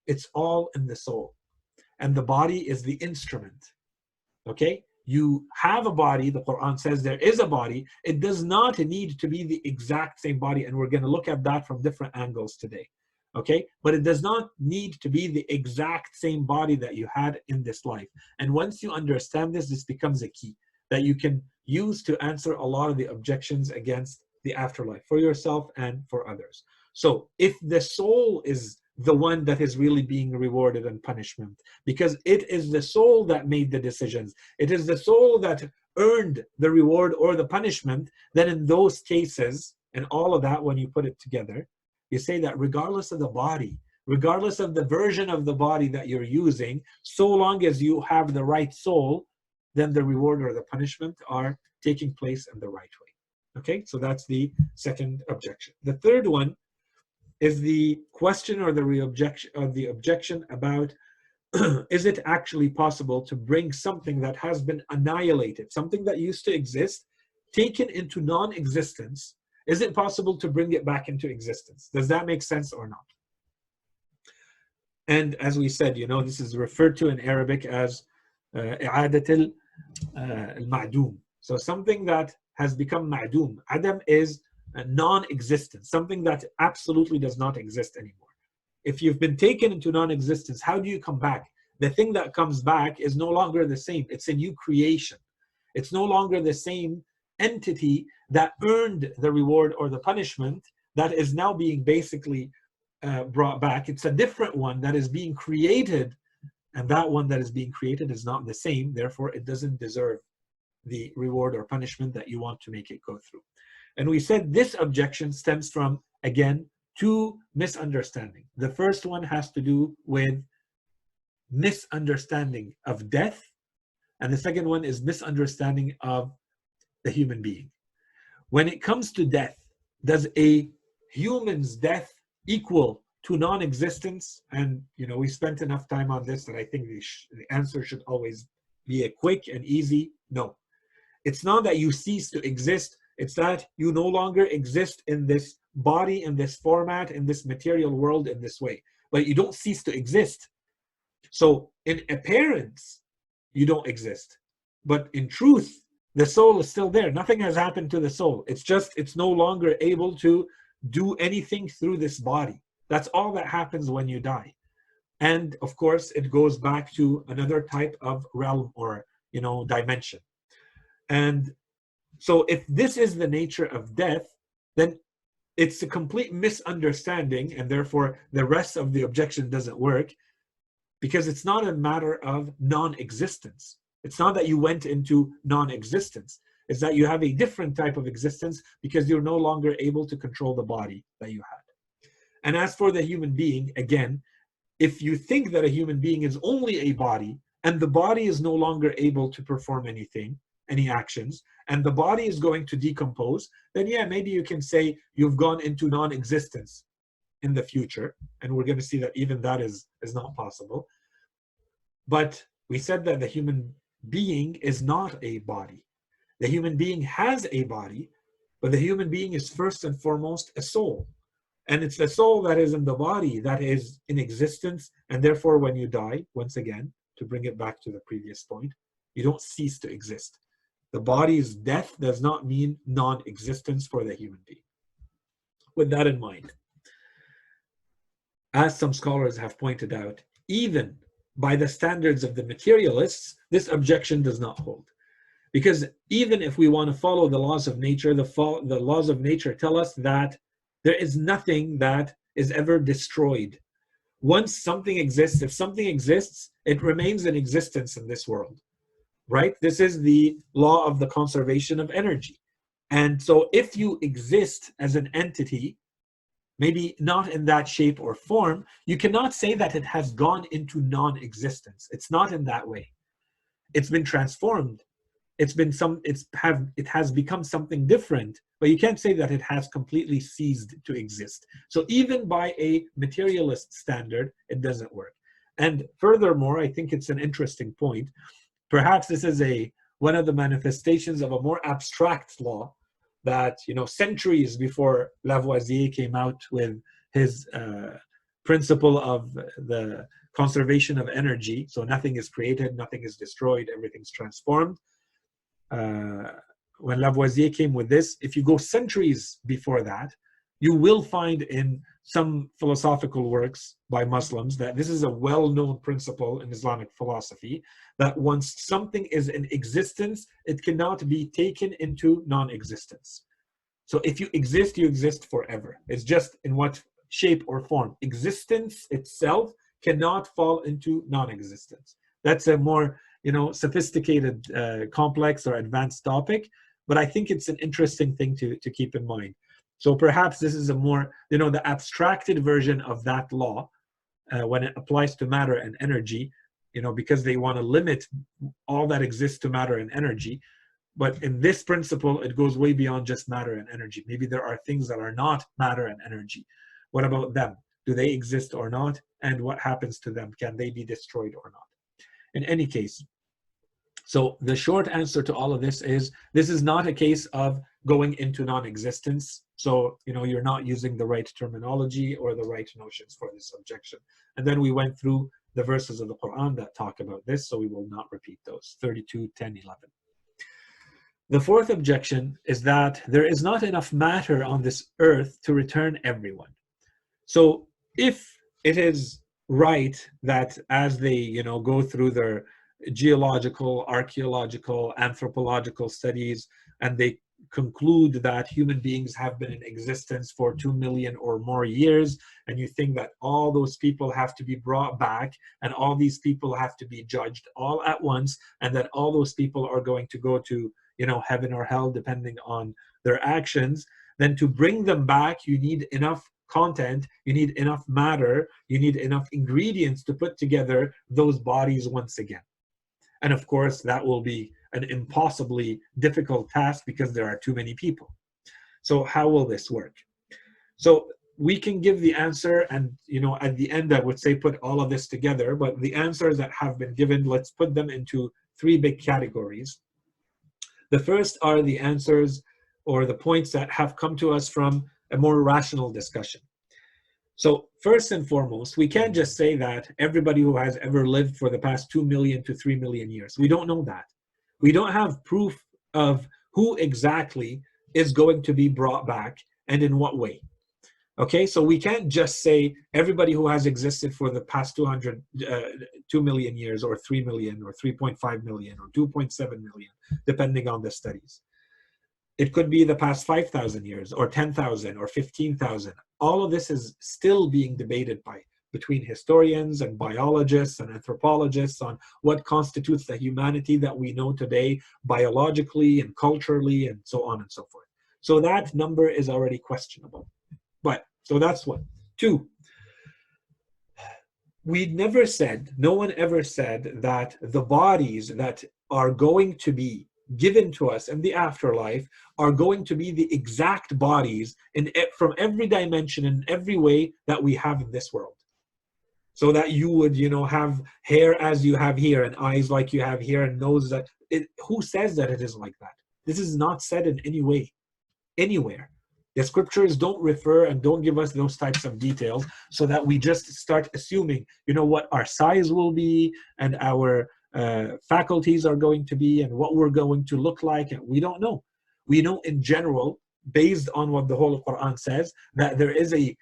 it's all in the soul. And the body is the instrument. Okay? You have a body, the Quran says there is a body. It does not need to be the exact same body, and we're going to look at that from different angles today. Okay, but it does not need to be the exact same body that you had in this life. And once you understand this, this becomes a key that you can use to answer a lot of the objections against the afterlife for yourself and for others. So if the soul is the one that is really being rewarded and punishment, because it is the soul that made the decisions, it is the soul that earned the reward or the punishment, then in those cases, and all of that, when you put it together, you say that regardless of the body, regardless of the version of the body that you're using, so long as you have the right soul, then the reward or the punishment are taking place in the right way. Okay, so that's the second objection. The third one is the question or the objection about is it actually possible to bring something that has been annihilated, something that used to exist, taken into non-existence? Is it possible to bring it back into existence? Does that make sense or not? And as we said, you know, this is referred to in Arabic as i'adat al-ma'doom. So something that has become ma'doom. Adam is non-existent, something that absolutely does not exist anymore. If you've been taken into non-existence, how do you come back? The thing that comes back is no longer the same. It's a new creation. It's no longer the same entity that earned the reward or the punishment that is now being basically brought back. It's a different one that is being created, and that one that is being created is not the same. Therefore, it doesn't deserve the reward or punishment that you want to make it go through. And we said this objection stems from, again, two misunderstandings. The first one has to do with misunderstanding of death, and the second one is misunderstanding of the human being. When it comes to death, does a human's death equal to non-existence? And you know, we spent enough time on this that I think the answer should always be a quick and easy no. It's not that you cease to exist, it's that you no longer exist in this body, in this format, in this material world, in this way. But you don't cease to exist. So in appearance, you don't exist. But in truth, the soul is still there. Nothing has happened to the soul. It's just, it's no longer able to do anything through this body. That's all that happens when you die. And of course, it goes back to another type of realm or, you know, dimension. And so if this is the nature of death, then it's a complete misunderstanding, and therefore the rest of the objection doesn't work, because it's not a matter of non-existence. It's not that you went into non-existence. It's that you have a different type of existence because you're no longer able to control the body that you had. And as for the human being, again, if you think that a human being is only a body, and the body is no longer able to perform anything, any actions, and the body is going to decompose, then yeah, maybe you can say you've gone into non-existence in the future, and we're going to see that even that is not possible. But we said that the human being is not a body. The human being has a body, but the human being is first and foremost a soul. And it's the soul that is in the body that is in existence, and therefore when you die, once again, to bring it back to the previous point, you don't cease to exist. The body's death does not mean non-existence for the human being. With that in mind, as some scholars have pointed out, even by the standards of the materialists, this objection does not hold. Because even if we want to follow the laws of nature, the laws of nature tell us that there is nothing that is ever destroyed. Once something exists, if something exists, it remains in existence in this world, right? This is the law of the conservation of energy. And so if you exist as an entity, maybe not in that shape or form, you cannot say that it has gone into non-existence. It's not in that way. It's been transformed. It has become something different, but you can't say that it has completely ceased to exist. So even by a materialist standard, it doesn't work. And furthermore, I think it's an interesting point. Perhaps this is one of the manifestations of a more abstract law that, you know, centuries before Lavoisier came out with his principle of the conservation of energy. So nothing is created, nothing is destroyed, everything's transformed. When Lavoisier came with this, if you go centuries before that, You will find in some philosophical works by Muslims that this is a well-known principle in Islamic philosophy, that once something is in existence, it cannot be taken into non-existence. So if you exist forever. It's just in what shape or form. Existence itself cannot fall into non-existence. That's a more, sophisticated, complex or advanced topic, but I think it's an interesting thing to keep in mind. So perhaps this is a more, the abstracted version of that law when it applies to matter and energy, because they want to limit all that exists to matter and energy. But in this principle, it goes way beyond just matter and energy. Maybe there are things that are not matter and energy. What about them? Do they exist or not? And what happens to them? Can they be destroyed or not? In any case, so the short answer to all of this is not a case of going into non-existence. So, you're not using the right terminology or the right notions for this objection. And then we went through the verses of the Quran that talk about this, so we will not repeat those, 32, 10, 11. The fourth objection is that there is not enough matter on this earth to return everyone. So if it is right that as they, go through their geological, archaeological, anthropological studies, and they conclude that human beings have been in existence for 2 million or more years, and you think that all those people have to be brought back, and all these people have to be judged all at once, and that all those people are going to go to, heaven or hell, depending on their actions, then to bring them back, you need enough content, you need enough matter, you need enough ingredients to put together those bodies once again. And of course, that will be an impossibly difficult task because there are too many people. So how will this work? So we can give the answer, and at the end I would say put all of this together, but the answers that have been given, let's put them into three big categories. The first are the answers or the points that have come to us from a more rational discussion. So first and foremost, we can't just say that everybody who has ever lived for the past 2 million to 3 million years. We don't know that. We don't have proof of who exactly is going to be brought back and in what way. Okay, so we can't just say everybody who has existed for the past 2 million years, or 3 million, or 3.5 million, or 2.7 million, depending on the studies. It could be the past 5,000 years, or 10,000, or 15,000. All of this is still being debated between historians and biologists and anthropologists on what constitutes the humanity that we know today, biologically and culturally, and so on and so forth. So that number is already questionable. But, so that's one. Two, no one ever said that the bodies that are going to be given to us in the afterlife are going to be the exact bodies from every dimension in every way that we have in this world. So that you would, have hair as you have here, and eyes like you have here, and nose that. Who says that it is like that? This is not said in any way, anywhere. The scriptures don't refer and don't give us those types of details, so that we just start assuming, what our size will be, and our faculties are going to be, and what we're going to look like. And we don't know. We know in general, based on what the whole Quran says, that there is a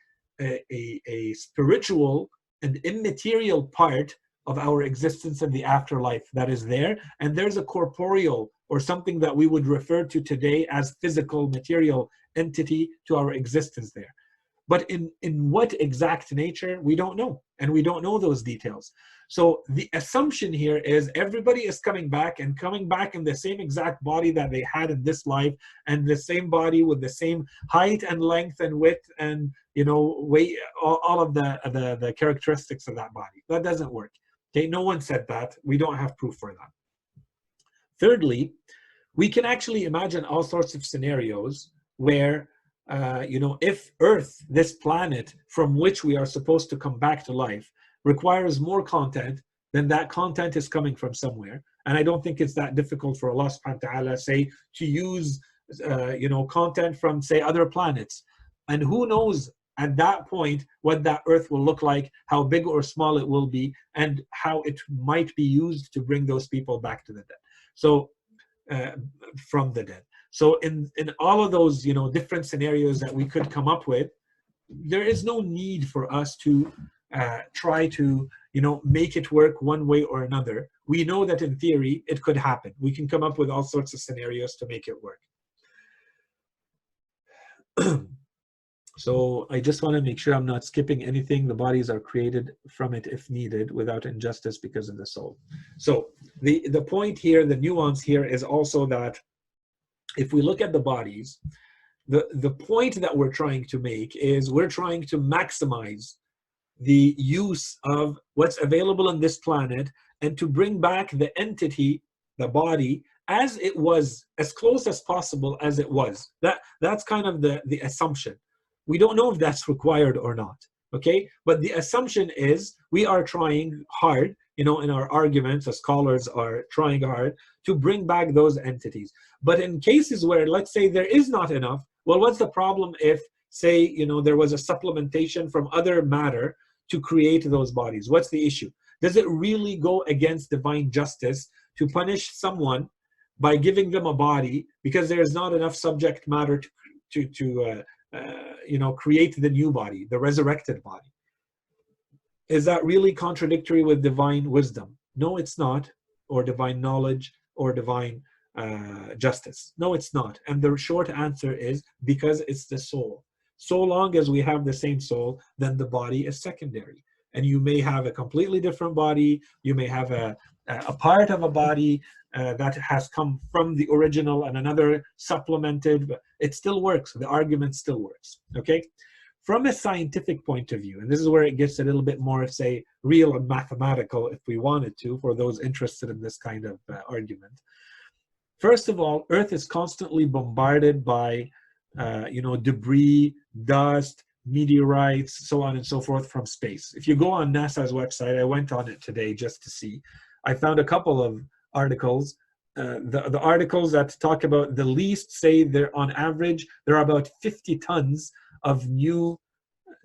spiritual and immaterial part of our existence in the afterlife that is there, and there's a corporeal, or something that we would refer to today as physical, material entity to our existence there. But in what exact nature, we don't know, and we don't know those details. So the assumption here is everybody is coming back in the same exact body that they had in this life, and the same body with the same height and length and width and weight, all of the characteristics of that body. That doesn't work. Okay, no one said that. We don't have proof for that. Thirdly, we can actually imagine all sorts of scenarios where if Earth, this planet from which we are supposed to come back to life, requires more content, then that content is coming from somewhere. And I don't think it's that difficult for Allah subhanahu wa ta'ala, say, to use content from, say, other planets. And who knows at that point what that Earth will look like, how big or small it will be, and how it might be used to bring those people back to the dead. So from the dead. So in all of those, you know, different scenarios that we could come up with, there is no need for us to try to, you know, make it work one way or another. We know that in theory it could happen. We can come up with all sorts of scenarios to make it work. So I just want to make sure I'm not skipping anything. The bodies are created from it if needed without injustice because of the soul. So the point here, the nuance here is also that if we look at the bodies, the point that we're trying to make is we're trying to maximize the use of what's available on this planet and to bring back the entity, the body, as it was, as close as possible as it was. That's kind of the assumption. We don't know if that's required or not, okay? But the assumption is we are trying hard, you know, in our arguments, the scholars are trying hard to bring back those entities. But in cases where, let's say, there is not enough, well, what's the problem if, say, you know, there was a supplementation from other matter to create those bodies? What's the issue? Does it really go against divine justice to punish someone by giving them a body because there is not enough subject matter to you know, create the new body, the resurrected body? Is that really contradictory with divine wisdom? No, it's not. Or divine knowledge or divine justice. No, it's not. And the short answer is because it's the soul. So long as we have the same soul, then the body is secondary. And you may have a completely different body. You may have a part of a body that has come from the original and another supplemented, but it still works. The argument still works, okay? From a scientific point of view, and this is where it gets a little bit more, say, real and mathematical if we wanted to, for those interested in this kind of argument. First of all, Earth is constantly bombarded by, you know, debris, dust, meteorites, so on and so forth from space. If you go on NASA's website, I went on it today just to see, I found a couple of articles. The articles that talk about the least, say they're on average, there are about 50 tons of new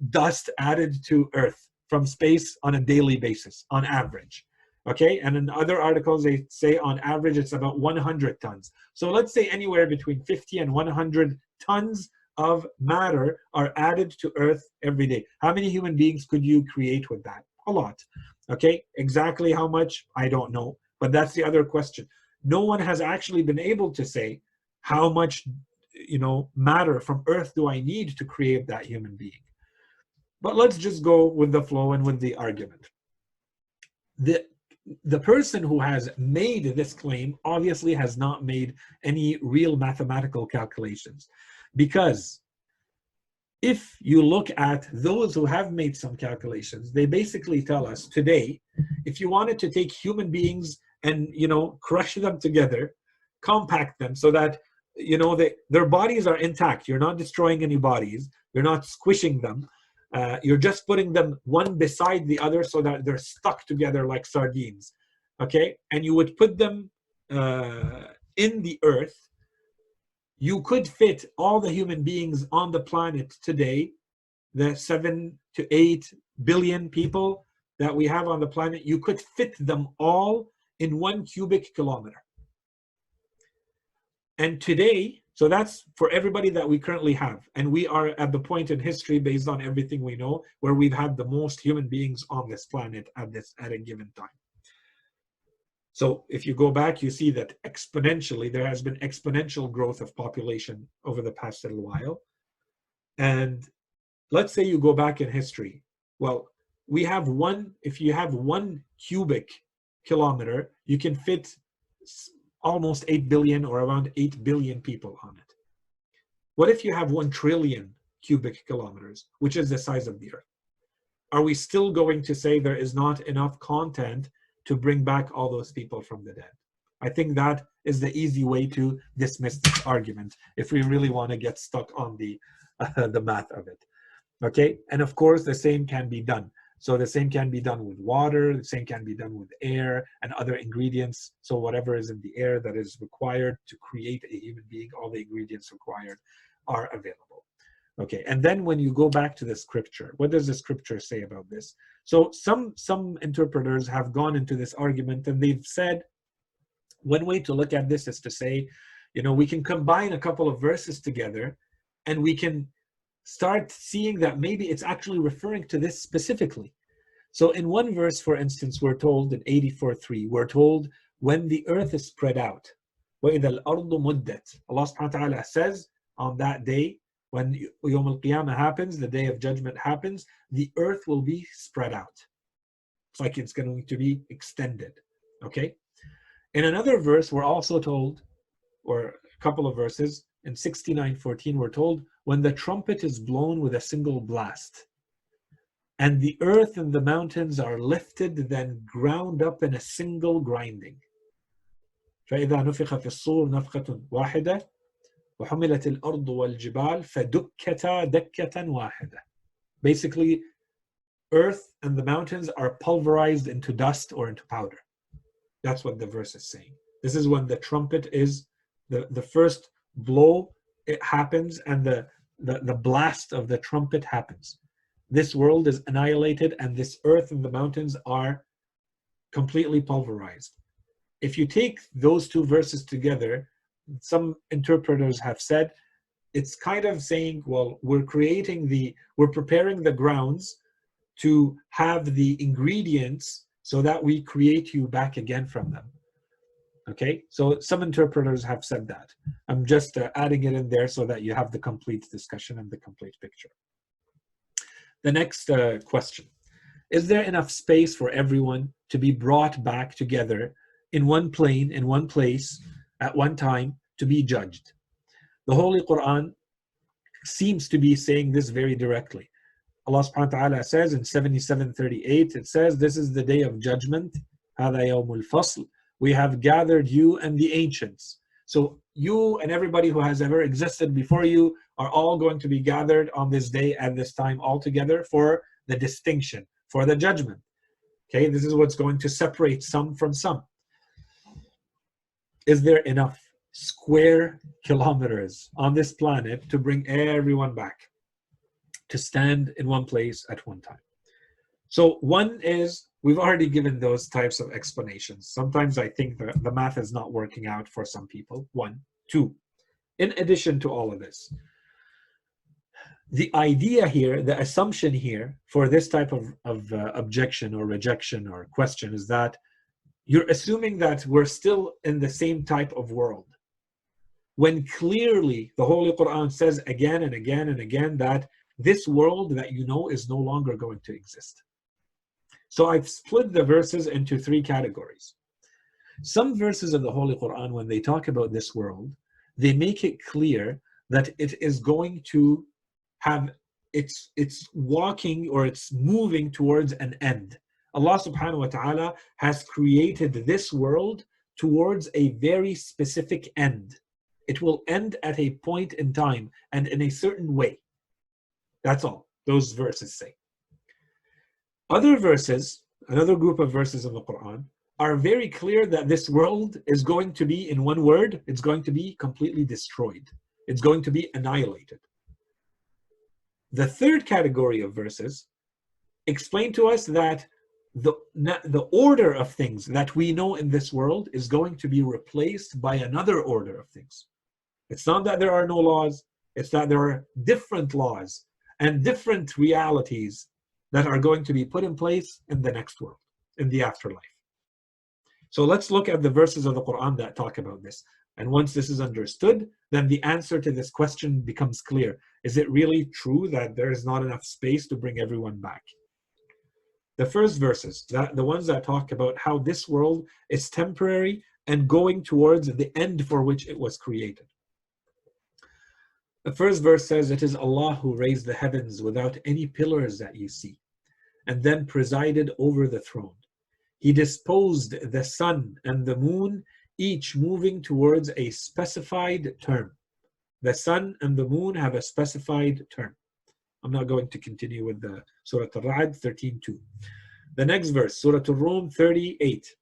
dust added to Earth from space on a daily basis, on average. Okay, and in other articles, they say on average it's about 100 tons. So let's say anywhere between 50 and 100 tons of matter are added to Earth every day. How many human beings could you create with that? A lot. Okay, exactly how much, I don't know. But that's the other question. No one has actually been able to say how much, you know, matter from Earth do I need to create that human being. But let's just go with the flow and with the argument. The person who has made this claim obviously has not made any real mathematical calculations, because if you look at those who have made some calculations, they basically tell us today, if you wanted to take human beings and, you know, crush them together, compact them so that, you know, their bodies are intact, you're not destroying any bodies, you're not squishing them, you're just putting them one beside the other so that they're stuck together like sardines, okay? And you would put them in the Earth. You could fit all the human beings on the planet today, the 7 to 8 billion people that we have on the planet, you could fit them all in 1 cubic kilometer. And today, so that's for everybody that we currently have. And we are at the point in history, based on everything we know, where we've had the most human beings on this planet at a given time. So if you go back, you see that exponentially, there has been exponential growth of population over the past little while. And let's say you go back in history. Well, we have if you have 1 cubic kilometer, you can fit almost 8 billion or around 8 billion people on it. What if you have 1 trillion cubic kilometers, which is the size of the Earth? Are we still going to say there is not enough content to bring back all those people from the dead? I think that is the easy way to dismiss this argument if we really want to get stuck on the math of it. Okay, and of course the same can be done. So the same can be done with water, the same can be done with air and other ingredients. So whatever is in the air that is required to create a human being, all the ingredients required are available. Okay, and then when you go back to the scripture, what does the scripture say about this? So some interpreters have gone into this argument and they've said, one way to look at this is to say, We can combine a couple of verses together and we can start seeing that maybe it's actually referring to this specifically. So in one verse, for instance, we're told in 84:3, we're told when the earth is spread out, وَإِذَا الْأَرْضُ مُدَّتْ. Allah subhanahu wa ta'ala says on that day, when Yawm al-Qiyamah happens, the day of judgment happens, the earth will be spread out. It's like it's going to be extended. Okay? In another verse, we're also told, or a couple of verses, in 69:14, we're told, when the trumpet is blown with a single blast, and the earth and the mountains are lifted, then ground up in a single grinding. فَإِذَا نُفِخَ فِي الصُّورِ نَفْخَةٌ وَاحِدَةٌ وَحُمِلَتِ الْأَرْضُ وَالْجِبَالُ فَدُكَّتَا دَكَّةً وَاحِدَةً. Basically, earth and the mountains are pulverized into dust or into powder. That's what the verse is saying. This is when the trumpet is, the first blow, it happens, and the blast of the trumpet happens. This world is annihilated, and this earth and the mountains are completely pulverized. If you take those two verses together, some interpreters have said it's kind of saying, well, we're preparing the grounds to have the ingredients so that we create you back again from them. Okay, so some interpreters have said that. I'm just adding it in there so that you have the complete discussion and the complete picture. The next question: is there enough space for everyone to be brought back together in one plane, in one place, at one time, to be judged? The Holy Quran seems to be saying this very directly. Allah subhanahu wa ta'ala says in 77:38, it says, this is the day of judgment. هَذَا يَوْمُ الْفَصْلِ. We have gathered you and the ancients. So you and everybody who has ever existed before you are all going to be gathered on this day at this time all together for the distinction, for the judgment. Okay, this is what's going to separate some from some. Is there enough square kilometers on this planet to bring everyone back, to stand in one place at one time? So one is, we've already given those types of explanations. Sometimes I think that the math is not working out for some people. One. Two, in addition to all of this, the idea here, the assumption here for this type of objection or rejection or question is that you're assuming that we're still in the same type of world, when clearly the Holy Quran says again and again and again that this world that you know is no longer going to exist. So I've split the verses into three categories. Some verses of the Holy Quran, when they talk about this world, they make it clear that it is going to have, it's walking or it's moving towards an end. Allah subhanahu wa ta'ala has created this world towards a very specific end. It will end at a point in time and in a certain way. That's all those verses say. Other verses, another group of verses in the Quran, are very clear that this world is going to be, in one word, it's going to be completely destroyed. It's going to be annihilated. The third category of verses explain to us that the order of things that we know in this world is going to be replaced by another order of things. It's not that there are no laws, it's that there are different laws and different realities that are going to be put in place in the next world, in the afterlife. So let's look at the verses of the Quran that talk about this. And once this is understood, then the answer to this question becomes clear. Is it really true that there is not enough space to bring everyone back? The first verses, the ones that talk about how this world is temporary and going towards the end for which it was created. The first verse says, it is Allah who raised the heavens without any pillars that you see, and then presided over the throne. He disposed the sun and the moon, each moving towards a specified term. The sun and the moon have a specified term. I'm not going to continue with the Surah Al-Ra'd 13:2. The next verse, Surah Al-Rum 38.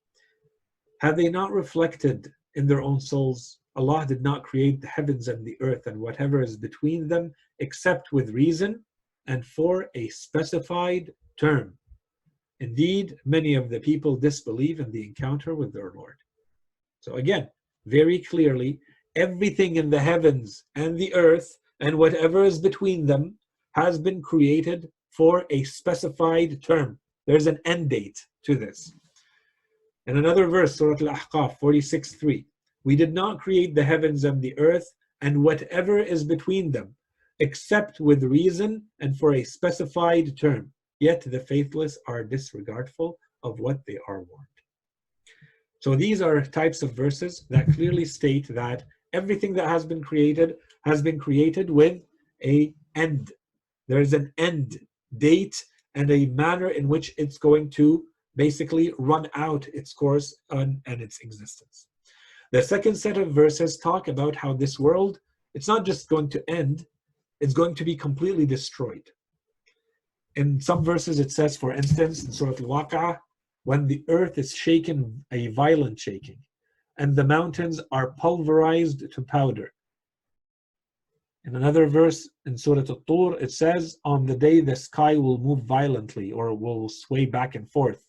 Have they not reflected in their own souls? Allah did not create the heavens and the earth and whatever is between them except with reason and for a specified term. Indeed, many of the people disbelieve in the encounter with their Lord. So again, very clearly, everything in the heavens and the earth and whatever is between them has been created for a specified term. There's an end date to this. In another verse, Surah Al-Ahqaf 46:3, we did not create the heavens and the earth and whatever is between them, except with reason and for a specified term. Yet the faithless are disregardful of what they are warned. So these are types of verses that clearly state that everything that has been created with an end. There is an end date and a manner in which it's going to basically run out its course and its existence. The second set of verses talk about how this world, it's not just going to end, it's going to be completely destroyed. In some verses it says, for instance, in Surah Al-Waqa'ah, when the earth is shaken a violent shaking, and the mountains are pulverized to powder. In another verse in Surah At-Tur, it says, on the day the sky will move violently, or will sway back and forth,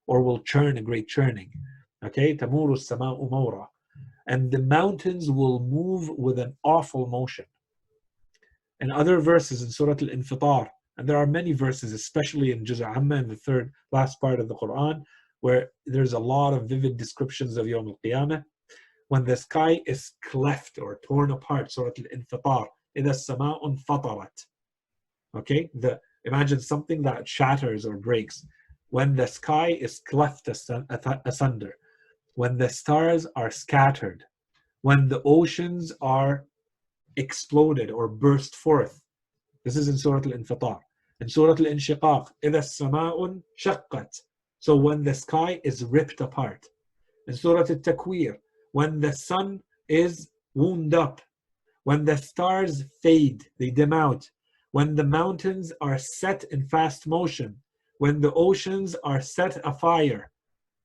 or will churn a great churning. Okay, تَمُورُ السَّمَاءُ مَوْرًا. And the mountains will move with an awful motion. In other verses in Surah Al-Infitar, and there are many verses, especially in Juz' Amma, in the third last part of the Quran, where there's a lot of vivid descriptions of Yawm al-Qiyamah, when the sky is cleft or torn apart. Surah Al-Infitar, إِذَا السَّمَاءُ انْفَطَرَتْ. Okay, imagine something that shatters or breaks. When the sky is cleft asunder, when the stars are scattered, when the oceans are exploded or burst forth. This is in Surah Al-Infitar. In Surah Al-Inshiqaq, إِذَا السَّمَاءُ انشَقَّتْ. So when the sky is ripped apart. In Surah Al-Takwir, when the sun is wound up, when the stars fade, they dim out, when the mountains are set in fast motion, when the oceans are set afire.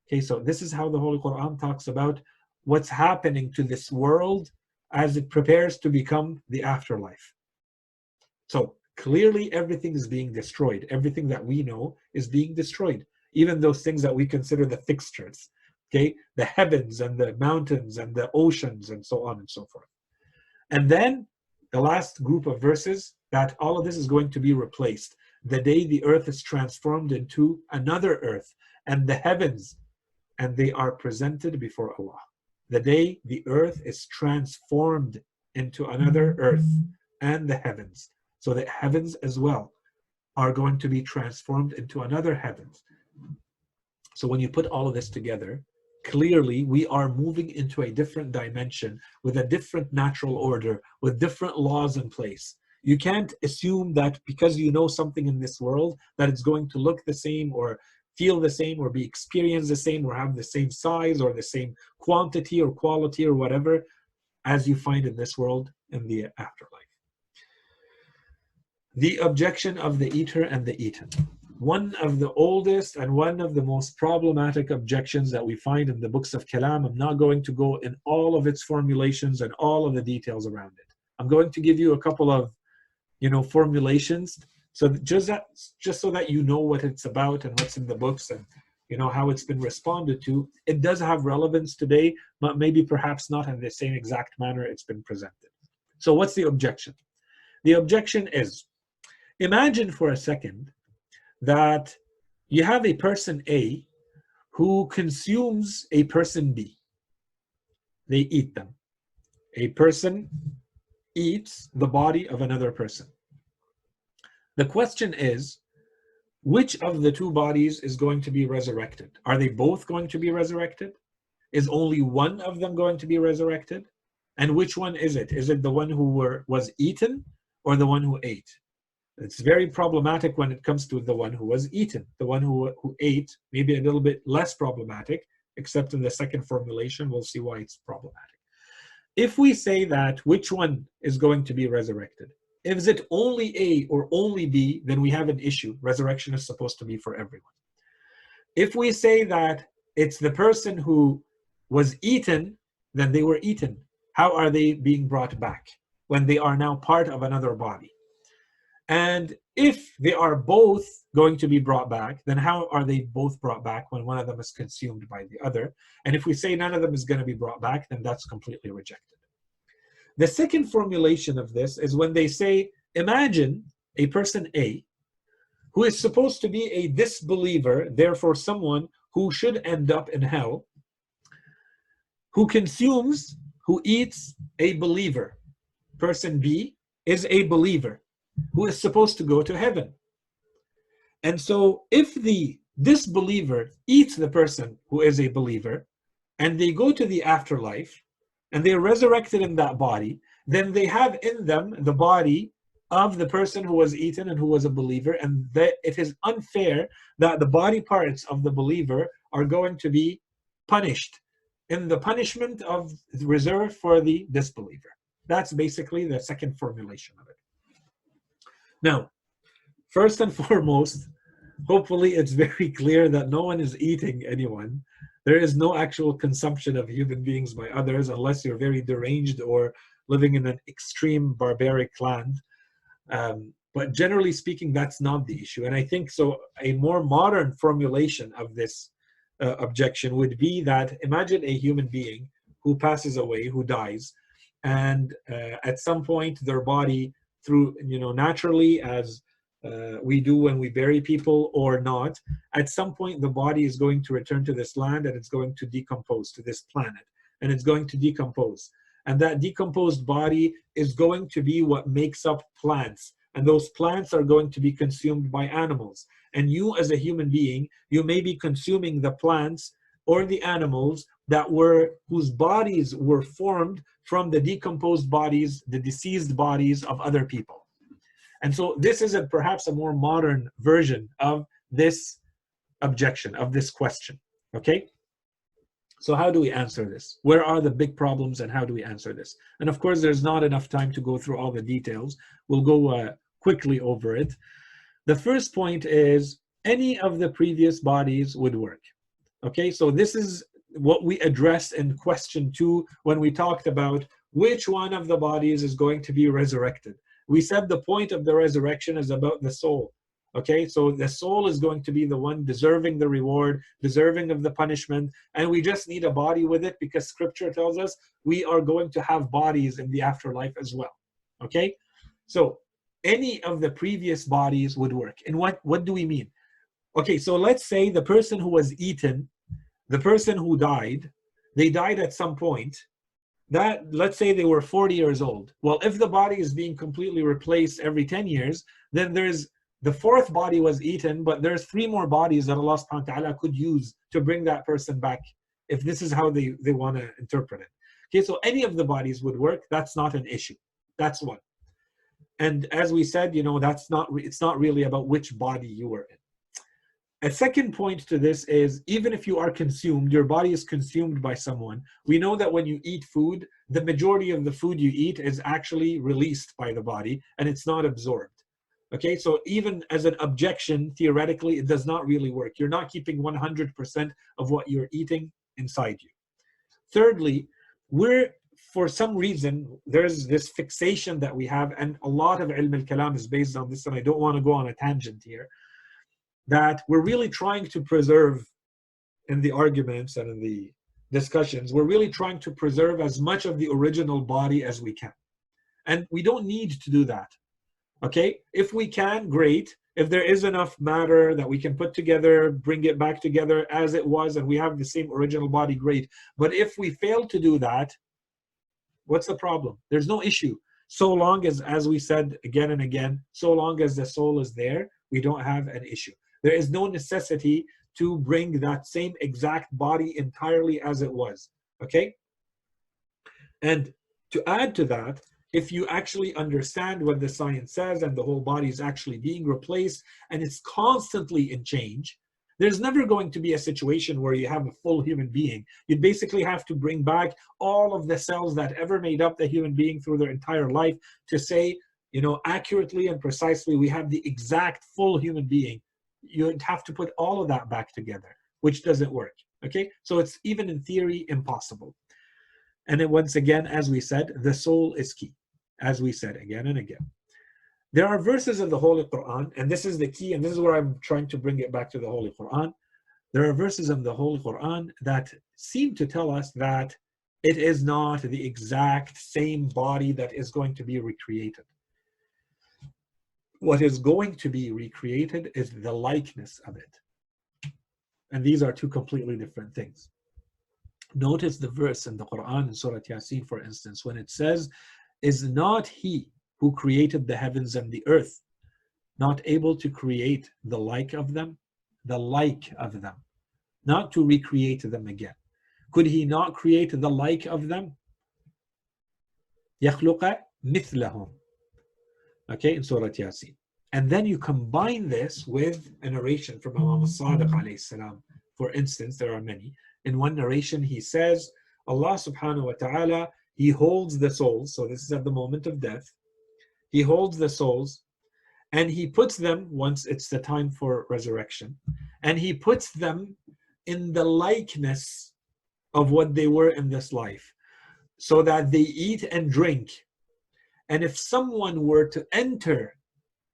Okay, so this is how the Holy Quran talks about what's happening to this world as it prepares to become the afterlife. So clearly everything is being destroyed. Everything that we know is being destroyed. Even those things that we consider the fixtures. Okay, the heavens and the mountains and the oceans and so on and so forth. And then the last group of verses, that all of this is going to be replaced. The day the earth is transformed into another earth and the heavens, and they are presented before Allah. The day the earth is transformed into another earth and the heavens. So the heavens as well are going to be transformed into another heavens. So when you put all of this together, clearly we are moving into a different dimension with a different natural order, with different laws in place. You can't assume that because you know something in this world that it's going to look the same or feel the same or be experienced the same or have the same size or the same quantity or quality or whatever as you find in this world in the afterlife. The objection of the eater and the eaten. One of the oldest and one of the most problematic objections that we find in the books of Kalam. I'm not going to go in all of its formulations and all of the details around it. I'm going to give you a couple of, formulations, so just so that you know what it's about and what's in the books and how it's been responded to. It does have relevance today, but maybe perhaps not in the same exact manner it's been presented. So what's the objection? The objection is, imagine for a second that you have a person A who consumes a person B. They eat them. A person eats the body of another person. The question is, which of the two bodies is going to be resurrected? Are they both going to be resurrected? Is only one of them going to be resurrected? And which one is it? Is it the one who was eaten or the one who ate? It's very problematic when it comes to the one who was eaten. The one who ate, maybe a little bit less problematic, except in the second formulation, we'll see why it's problematic. If we say that which one is going to be resurrected, if is it only A or only B, then we have an issue. Resurrection is supposed to be for everyone. If we say that it's the person who was eaten, then they were eaten. How are they being brought back when they are now part of another body? And if they are both going to be brought back, then how are they both brought back when one of them is consumed by the other? And if we say none of them is going to be brought back, then that's completely rejected. The second formulation of this is when they say, imagine a person A who is supposed to be a disbeliever, therefore someone who should end up in hell, who consumes, who eats a believer. Person B is a believer who is supposed to go to heaven. And so if the disbeliever eats the person who is a believer, and they go to the afterlife, and they're resurrected in that body, then they have in them the body of the person who was eaten and who was a believer, and that it is unfair that the body parts of the believer are going to be punished in the punishment of reserved for the disbeliever. That's basically the second formulation of it. Now, first and foremost, hopefully it's very clear that no one is eating anyone. There is no actual consumption of human beings by others unless you're very deranged or living in an extreme barbaric land. But generally speaking, that's not the issue. And I think so a more modern formulation of this objection would be that imagine a human being who passes away, who dies, and at some point their body, through, naturally, as we do when we bury people or not, at some point the body is going to return to this land and it's going to decompose, to this planet, and it's going to decompose. And that decomposed body is going to be what makes up plants. And those plants are going to be consumed by animals. And you as a human being, you may be consuming the plants or the animals whose bodies were formed from the decomposed bodies, the deceased bodies of other people. And so this is perhaps a more modern version of this objection, of this question, okay? So how do we answer this? Where are the big problems and how do we answer this? And of course, there's not enough time to go through all the details. We'll go quickly over it. The first point is any of the previous bodies would work. Okay, so this is what we addressed in question 2 when we talked about which one of the bodies is going to be resurrected. We said the point of the resurrection is about the soul. Okay, so the soul is going to be the one deserving the reward, deserving of the punishment, and we just need a body with it because scripture tells us we are going to have bodies in the afterlife as well. Okay, so any of the previous bodies would work. And what do we mean? Okay, so let's say the person who was eaten, the person who died, they died at some point. That, let's say they were 40 years old. Well, if the body is being completely replaced every 10 years, then the fourth body was eaten, but there's 3 more bodies that Allah subhanahu wa ta'ala could use to bring that person back, if this is how they want to interpret it. Okay, so any of the bodies would work. That's not an issue. That's one. And as we said, it's not really about which body you were in. A second point to this is, even if you are consumed, your body is consumed by someone. We know that when you eat food, the majority of the food you eat is actually released by the body and it's not absorbed. Okay, so even as an objection, theoretically, it does not really work. You're not keeping 100% of what you're eating inside you. Thirdly, for some reason, there's this fixation that we have, and a lot of ilm al-kalam is based on this, and I don't want to go on a tangent here, that we're really trying to preserve in the arguments and in the discussions, we're really trying to preserve as much of the original body as we can. And we don't need to do that. Okay, if we can, great. If there is enough matter that we can put together, bring it back together as it was, and we have the same original body, great. But if we fail to do that, what's the problem? There's no issue. So long as we said again and again, so long as the soul is there, we don't have an issue. There is no necessity to bring that same exact body entirely as it was. Okay? And to add to that, if you actually understand what the science says and the whole body is actually being replaced and it's constantly in change, there's never going to be a situation where you have a full human being. You'd basically have to bring back all of the cells that ever made up the human being through their entire life to say, accurately and precisely, we have the exact full human being. You'd have to put all of that back together, which doesn't work. Okay, so it's even in theory impossible. And then once again, as we said, the soul is key, as we said again and again. There are verses of the Holy Quran, and this is the key, and this is where I'm trying to bring it back to the Holy Quran. There are verses of the Holy Quran that seem to tell us that It is not the exact same body that is going to be recreated. What is going to be recreated is the likeness of it. And these are two completely different things. Notice the verse in the Quran in Surah Yasin, for instance, when it says, is not he who created the heavens and the earth not able to create the like of them? The like of them, not to recreate them again. Could he not create the like of them? يَخْلُقَ مِثْلَهُمْ. Okay, in Surah Yasin. And then you combine this with a narration from Imam Sadiq alayhi salam. For instance, there are many. In one narration, he says, Allah subhanahu wa ta'ala, he holds the souls. So this is at the moment of death. He holds the souls and he puts them, once it's the time for resurrection, and he puts them in the likeness of what they were in this life, so that they eat and drink. And if someone were to enter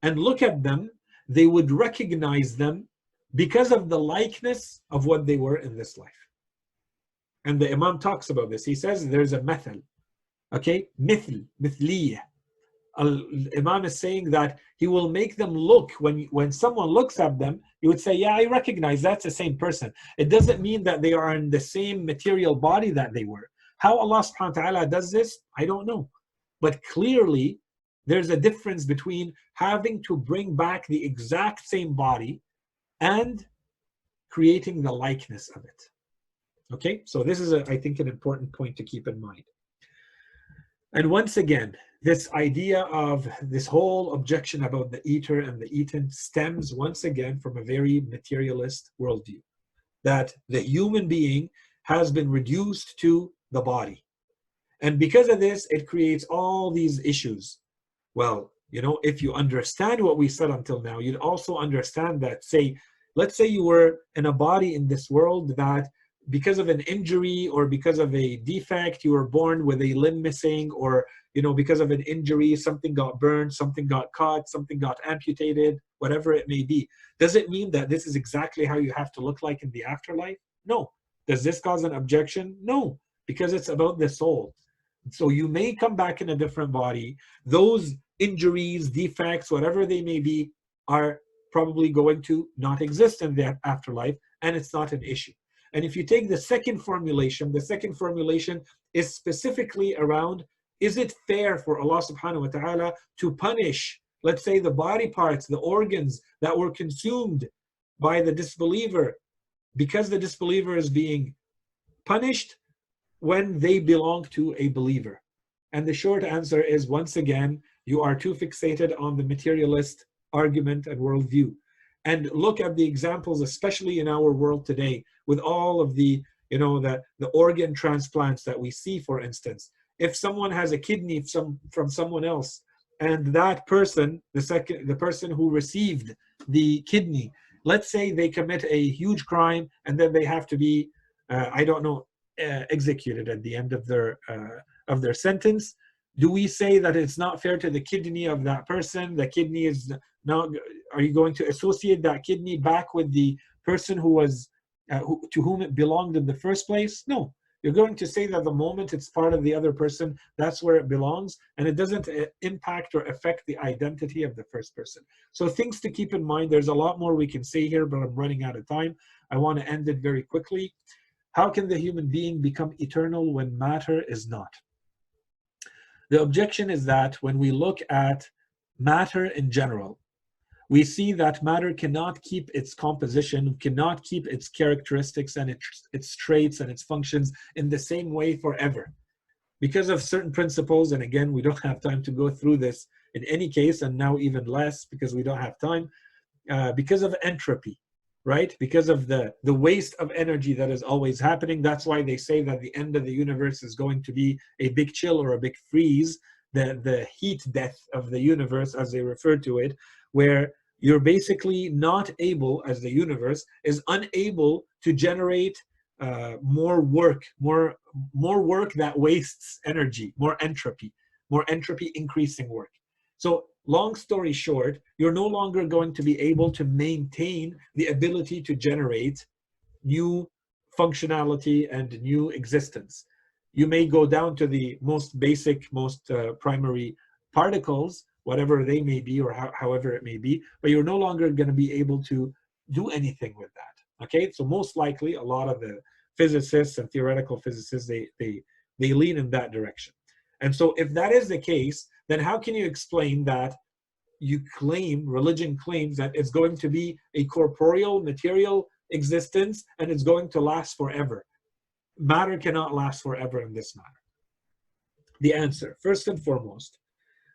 and look at them, they would recognize them because of the likeness of what they were in this life. And the Imam talks about this. He says there's a method, okay, mithliyah. Imam is saying that he will make them look, when someone looks at them, you would say, yeah, I recognize that's the same person. It doesn't mean that they are in the same material body that they were. How Allah subhanahu wa ta'ala does this, I don't know. But clearly, there's a difference between having to bring back the exact same body and creating the likeness of it. Okay, so this is, I think, an important point to keep in mind. And once again, this idea of this whole objection about the eater and the eaten stems once again from a very materialist worldview, that the human being has been reduced to the body. And because of this, it creates all these issues. Well, you know, if you understand what we said until now, you'd also understand that, let's say you were in a body in this world that because of an injury or because of a defect, you were born with a limb missing, or, you know, because of an injury, something got burned, something got caught, something got amputated, whatever it may be. Does it mean that this is exactly how you have to look like in the afterlife? No. Does this cause an objection? No, because it's about the soul. So you may come back in a different body. Those injuries, defects, whatever they may be, are probably going to not exist in the afterlife, and it's not an issue. And if you take the second formulation is specifically around, is it fair for Allah subhanahu wa ta'ala to punish, let's say, the body parts, the organs that were consumed by the disbeliever, because the disbeliever is being punished when they belong to a believer? And the short answer is, once again, you are too fixated on the materialist argument and worldview. And look at the examples, especially in our world today, with all of the, you know, the organ transplants that we see, for instance. If someone has a kidney from someone else, and that person, the person who received the kidney, let's say they commit a huge crime, and then they have to be, executed at the end of their sentence. Do we say that it's not fair to the kidney of that person? The kidney is now, are you going to associate that kidney back with the person who was to whom it belonged in the first place? No. You're going to say that the moment it's part of the other person, that's where it belongs, and it doesn't impact or affect the identity of the first person. So things to keep in mind. There's a lot more we can say here, but I'm running out of time. I want to end it very quickly. How can the human being become eternal when matter is not? The objection is that when we look at matter in general, we see that matter cannot keep its composition, cannot keep its characteristics and its traits and its functions in the same way forever. Because of certain principles, and again, we don't have time to go through this in any case, and now even less because we don't have time, because of entropy, right? Because of the waste of energy that is always happening. That's why they say that the end of the universe is going to be a big chill or a big freeze, the heat death of the universe, as they refer to it, where you're basically not able, as the universe is unable to generate more work that wastes energy, more entropy increasing work. So long story short, you're no longer going to be able to maintain the ability to generate new functionality and new existence. You may go down to the most basic, most primary particles, whatever they may be, or however it may be, but you're no longer going to be able to do anything with that. Okay, so most likely a lot of the physicists and theoretical physicists, they lean in that direction. And so if that is the case, then how can you explain that you claim, religion claims that it's going to be a corporeal, material existence and it's going to last forever? Matter cannot last forever in this matter. The answer, first and foremost,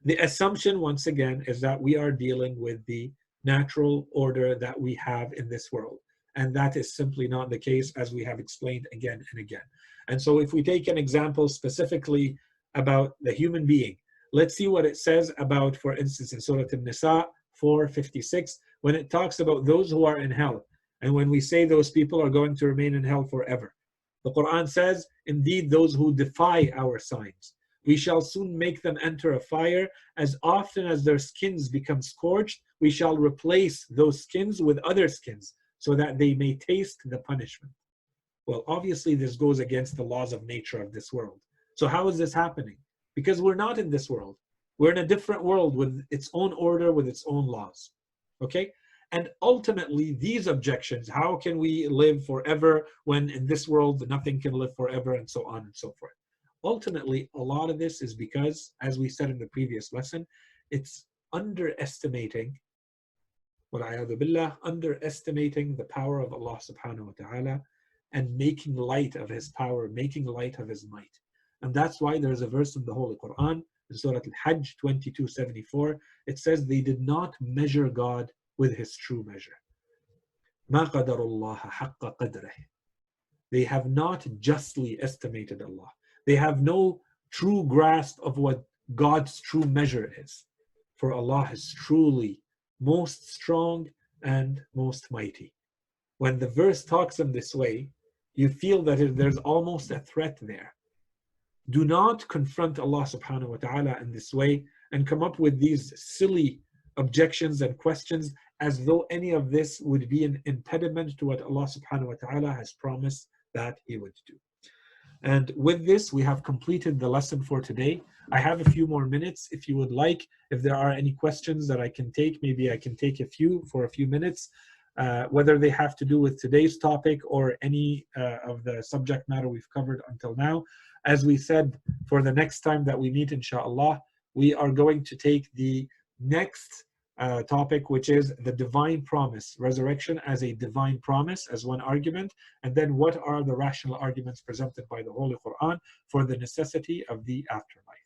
the assumption once again is that we are dealing with the natural order that we have in this world. And that is simply not the case, as we have explained again and again. And so if we take an example specifically about the human being, let's see what it says about, for instance, in Surah An-Nisa 4:56, when it talks about those who are in hell. And when we say those people are going to remain in hell forever, the Quran says, indeed, those who defy our signs, we shall soon make them enter a fire. As often as their skins become scorched, we shall replace those skins with other skins, so that they may taste the punishment. Well, obviously, this goes against the laws of nature of this world. So how is this happening? Because we're not in this world. We're in a different world with its own order, with its own laws. Okay? And ultimately, these objections, how can we live forever when in this world nothing can live forever, and so on and so forth. Ultimately, a lot of this is because, as we said in the previous lesson, it's underestimating, underestimating the power of Allah subhanahu wa ta'ala and making light of his power, making light of his might. And that's why there's a verse in the Holy Quran, in Surah Al-Hajj 22:74, it says they did not measure God with his true measure. مَا قَدَرُ اللَّهَ حَقَّ قَدْرِهِ. They have not justly estimated Allah. They have no true grasp of what God's true measure is. For Allah is truly most strong and most mighty. When the verse talks in this way, you feel that there's almost a threat there. Do not confront Allah subhanahu wa ta'ala in this way and come up with these silly objections and questions as though any of this would be an impediment to what Allah subhanahu wa ta'ala has promised that he would do. And with this, we have completed the lesson for today. I have a few more minutes if you would like. If there are any questions that I can take, maybe I can take a few for a few minutes, whether they have to do with today's topic or any of the subject matter we've covered until now. As we said, for the next time that we meet, inshallah, we are going to take the next topic, which is the divine promise, resurrection as a divine promise, as one argument, and then what are the rational arguments presented by the Holy Quran for the necessity of the afterlife.